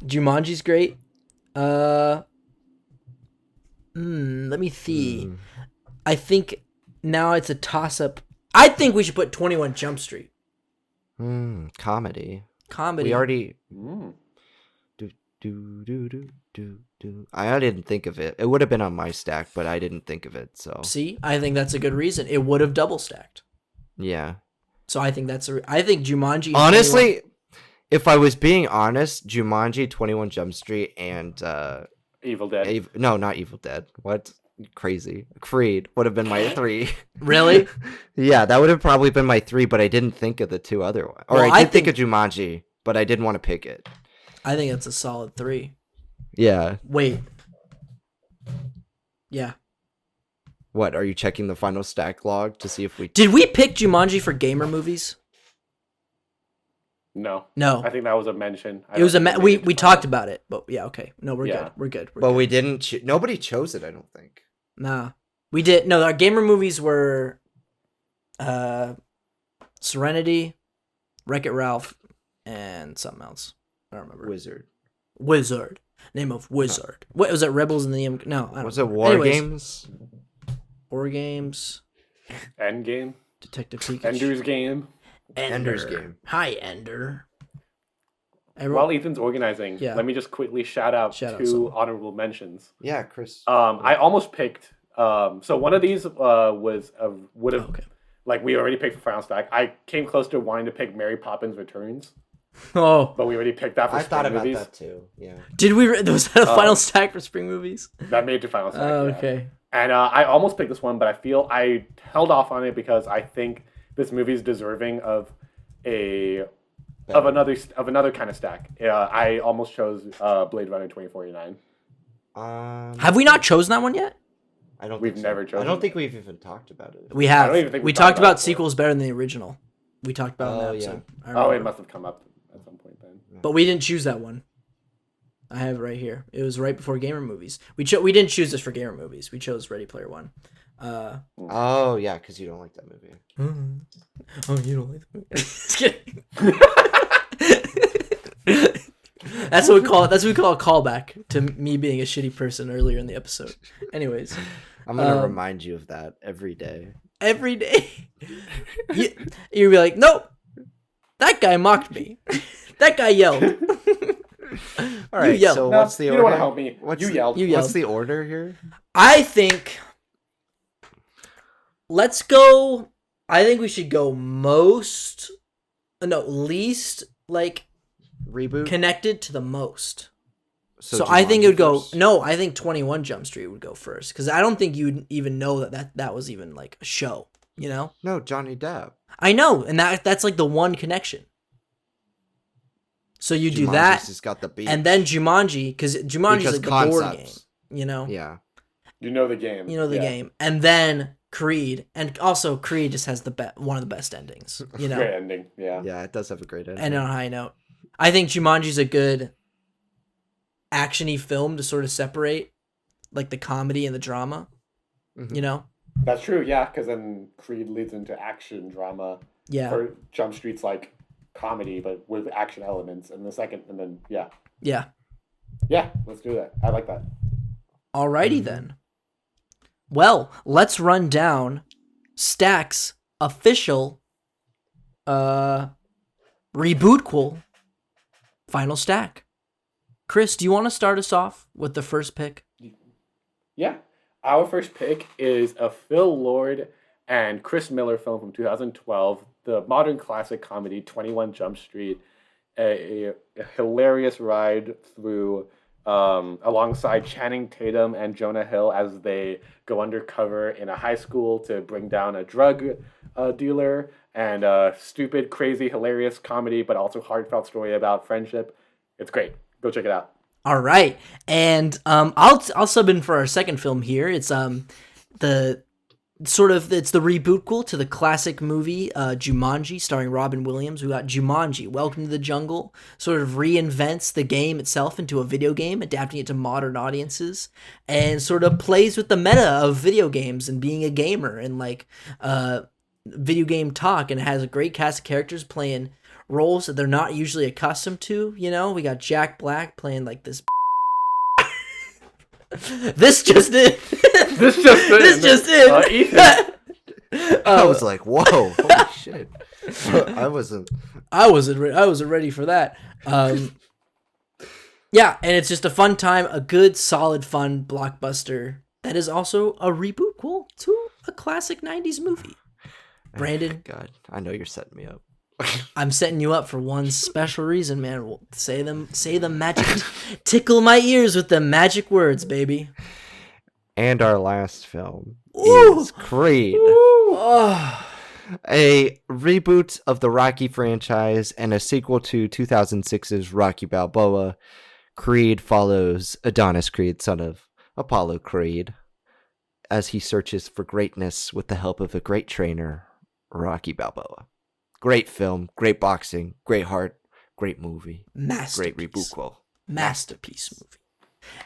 Jumanji's great. Let me see. I think now it's a toss-up. I think we should put 21 Jump Street. Comedy. We already... I didn't think of it. It would have been on my stack, but I didn't think of it. So see, I think that's a good reason. It would have double stacked. Yeah. So I think I think Jumanji. Honestly, if I was being honest, Jumanji, 21 Jump Street, and Evil Dead. No, not Evil Dead. What? Crazy. Creed would have been my 3. Really? Yeah, that would have probably been my 3, but I didn't think of the 2 other ones. Or I did think of Jumanji, but I didn't want to pick it. I think it's a solid 3. Yeah. Wait. Yeah. What, are you checking the final stack log to see if we... Did we pick Jumanji for gamer movies? No. No. I think that was a mention. It was we talked about it, but yeah, okay. No, we're good. We're good. But we didn't... Nobody chose it, I don't think. Nah. We did... No, our gamer movies were... Serenity, Wreck-It Ralph, and something else. I don't remember. Wizard. Name of Wizard. What was it? Rebels in the No, I don't Was it War Games? War Games. Endgame. Detective Pikachu. Ender's Game. Ender's Game. Hi, Ender. While Ethan's organizing, let me just quickly shout out 2 honorable mentions. Yeah, Chris. I almost picked. So one of these would have like we already picked for Final Stack. I came close to wanting to pick Mary Poppins Returns. Oh, but we already picked that for I spring thought about movies. that too. Yeah. Did we? Was that a final stack for spring movies? That made it to final stack. Oh, okay. And I almost picked this one, but I feel I held off on it because I think this movie is deserving of another kind of stack. I almost chose Blade Runner 2049. Have we not chosen that one yet? I don't. We've never chosen. I don't think we've even talked about it. We have. I don't even think we talked about sequels better than the original. We talked about it in that episode. It must have come up at some point then. But we didn't choose that one. I have it right here. It was right before gamer movies. We didn't choose this for gamer movies. We chose Ready Player One. Oh yeah, because you don't like that movie. Oh, you don't like that movie. Just kidding. That's what we call it. That's what we call a callback to me being a shitty person earlier in the episode. Anyways, I'm gonna remind you of that every day. Every day, you'd be like, "Nope, that guy mocked me. That guy yelled." All right, you so what's the order? You don't want to help me. You yelled. What's the order here? I think. Let's go. I think we should go least like reboot connected to the most. So Jumanji I think it would go. first? No, I think 21 Jump Street would go first because I don't think you'd even know that was even like a show. You know? No, Johnny Depp. I know, and that's like the one connection. So you do that, just got the beat. and then Jumanji because Jumanji's like the board game. You know? Yeah. You know the game. You know the game, and then Creed, and also Creed just has one of the best endings. You know? Great ending. Yeah. Yeah, it does have a great ending. And on a high note, I think Jumanji's a good action-y film to sort of separate like the comedy and the drama. Mm-hmm. You know? That's true, yeah, because then Creed leads into action drama. Yeah. Or Jump Street's like comedy, but with action elements. And the second, and then, yeah. Yeah. Yeah, let's do that. I like that. Alrighty then. Well, let's run down Stack's official Rebootquel final stack. Chris, do you want to start us off with the first pick? Yeah. Our first pick is a Phil Lord and Chris Miller film from 2012, the modern classic comedy 21 Jump Street, a hilarious ride through alongside Channing Tatum and Jonah Hill as they go undercover in a high school to bring down a drug dealer and stupid, crazy, hilarious comedy, but also heartfelt story about friendship. It's great. Go check it out. All right, and I'll sub in for our second film here. It's the rebootquel to the classic movie Jumanji, starring Robin Williams. We got Jumanji, Welcome to the Jungle, sort of reinvents the game itself into a video game, adapting it to modern audiences, and sort of plays with the meta of video games and being a gamer and like video game talk, and it has a great cast of characters playing roles that they're not usually accustomed to. You know, we got Jack Black playing like this. This just in. Ethan. I was like, whoa, holy shit. I wasn't ready for that. Yeah, and it's just a fun time, a good, solid, fun blockbuster that is also a reboot to a classic 90s movie. Brandon. God, I know you're setting me up. I'm setting you up for one special reason, man. Say the magic, tickle my ears with the magic words, baby. And our last film is Creed. Oh. A reboot of the Rocky franchise and a sequel to 2006's Rocky Balboa. Creed follows Adonis Creed, son of Apollo Creed, as he searches for greatness with the help of a great trainer, Rocky Balboa. Great film, great boxing, great heart, great movie. Great rebootquel. Masterpiece movie.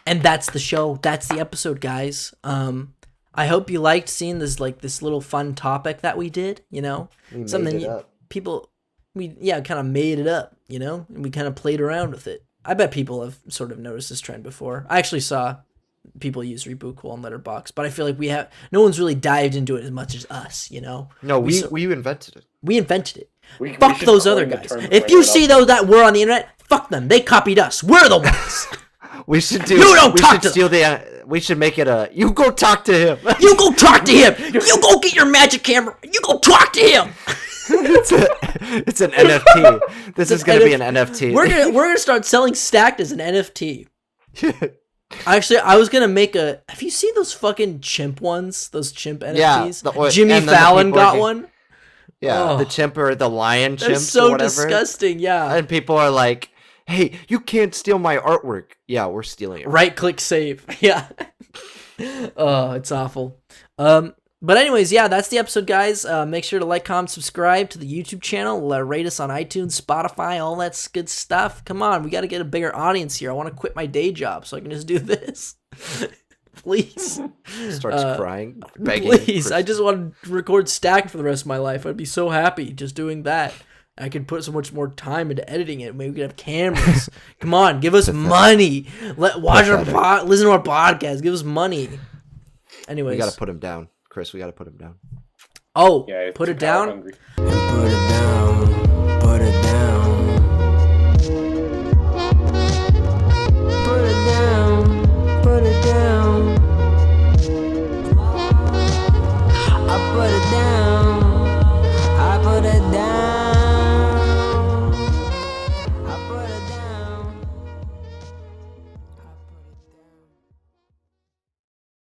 And that's the show. That's the episode, guys. I hope you liked seeing this little fun topic that we did, you know? We something made it up. We kind of made it up, you know? And we kind of played around with it. I bet people have sort of noticed this trend before. I actually saw people use Rebootquel on Letterboxd, but I feel like no one's really dived into it as much as us, you know? No, we invented it. We invented it. We fuck should those other coin the guys. term If you see those that were on the internet, fuck them. They copied us. We're the ones. We should do. You don't talk to them. We should make it a. You go talk to him. You go talk to him. You go get your magic camera. You go talk to him. It's an NFT. This is gonna be an NFT. We're gonna start selling Stacked as an NFT. Actually, I was gonna make a. Have you seen those fucking chimp ones? Those chimp NFTs. Yeah, Jimmy Fallon got one. Yeah, the chimp or the lion chimp. That's so or whatever. disgusting. Yeah, and people are like, "Hey, you can't steal my artwork." Yeah, we're stealing it. Right click save. Yeah. Oh, it's awful. But anyways, yeah, that's the episode, guys. Make sure to like, comment, subscribe to the YouTube channel. Rate us on iTunes, Spotify, all that good stuff. Come on, we got to get a bigger audience here. I want to quit my day job so I can just do this. Please. Starts crying, begging. Please, I just want to record Stacked for the rest of my life. I'd be so happy just doing that. I could put so much more time into editing it. Maybe we could have cameras. Come on, give us money. Listen to our podcast. Give us money. Anyways, we got to put him down. Chris, we got to put him down. Oh, yeah, put it down? Hungry. Put it down.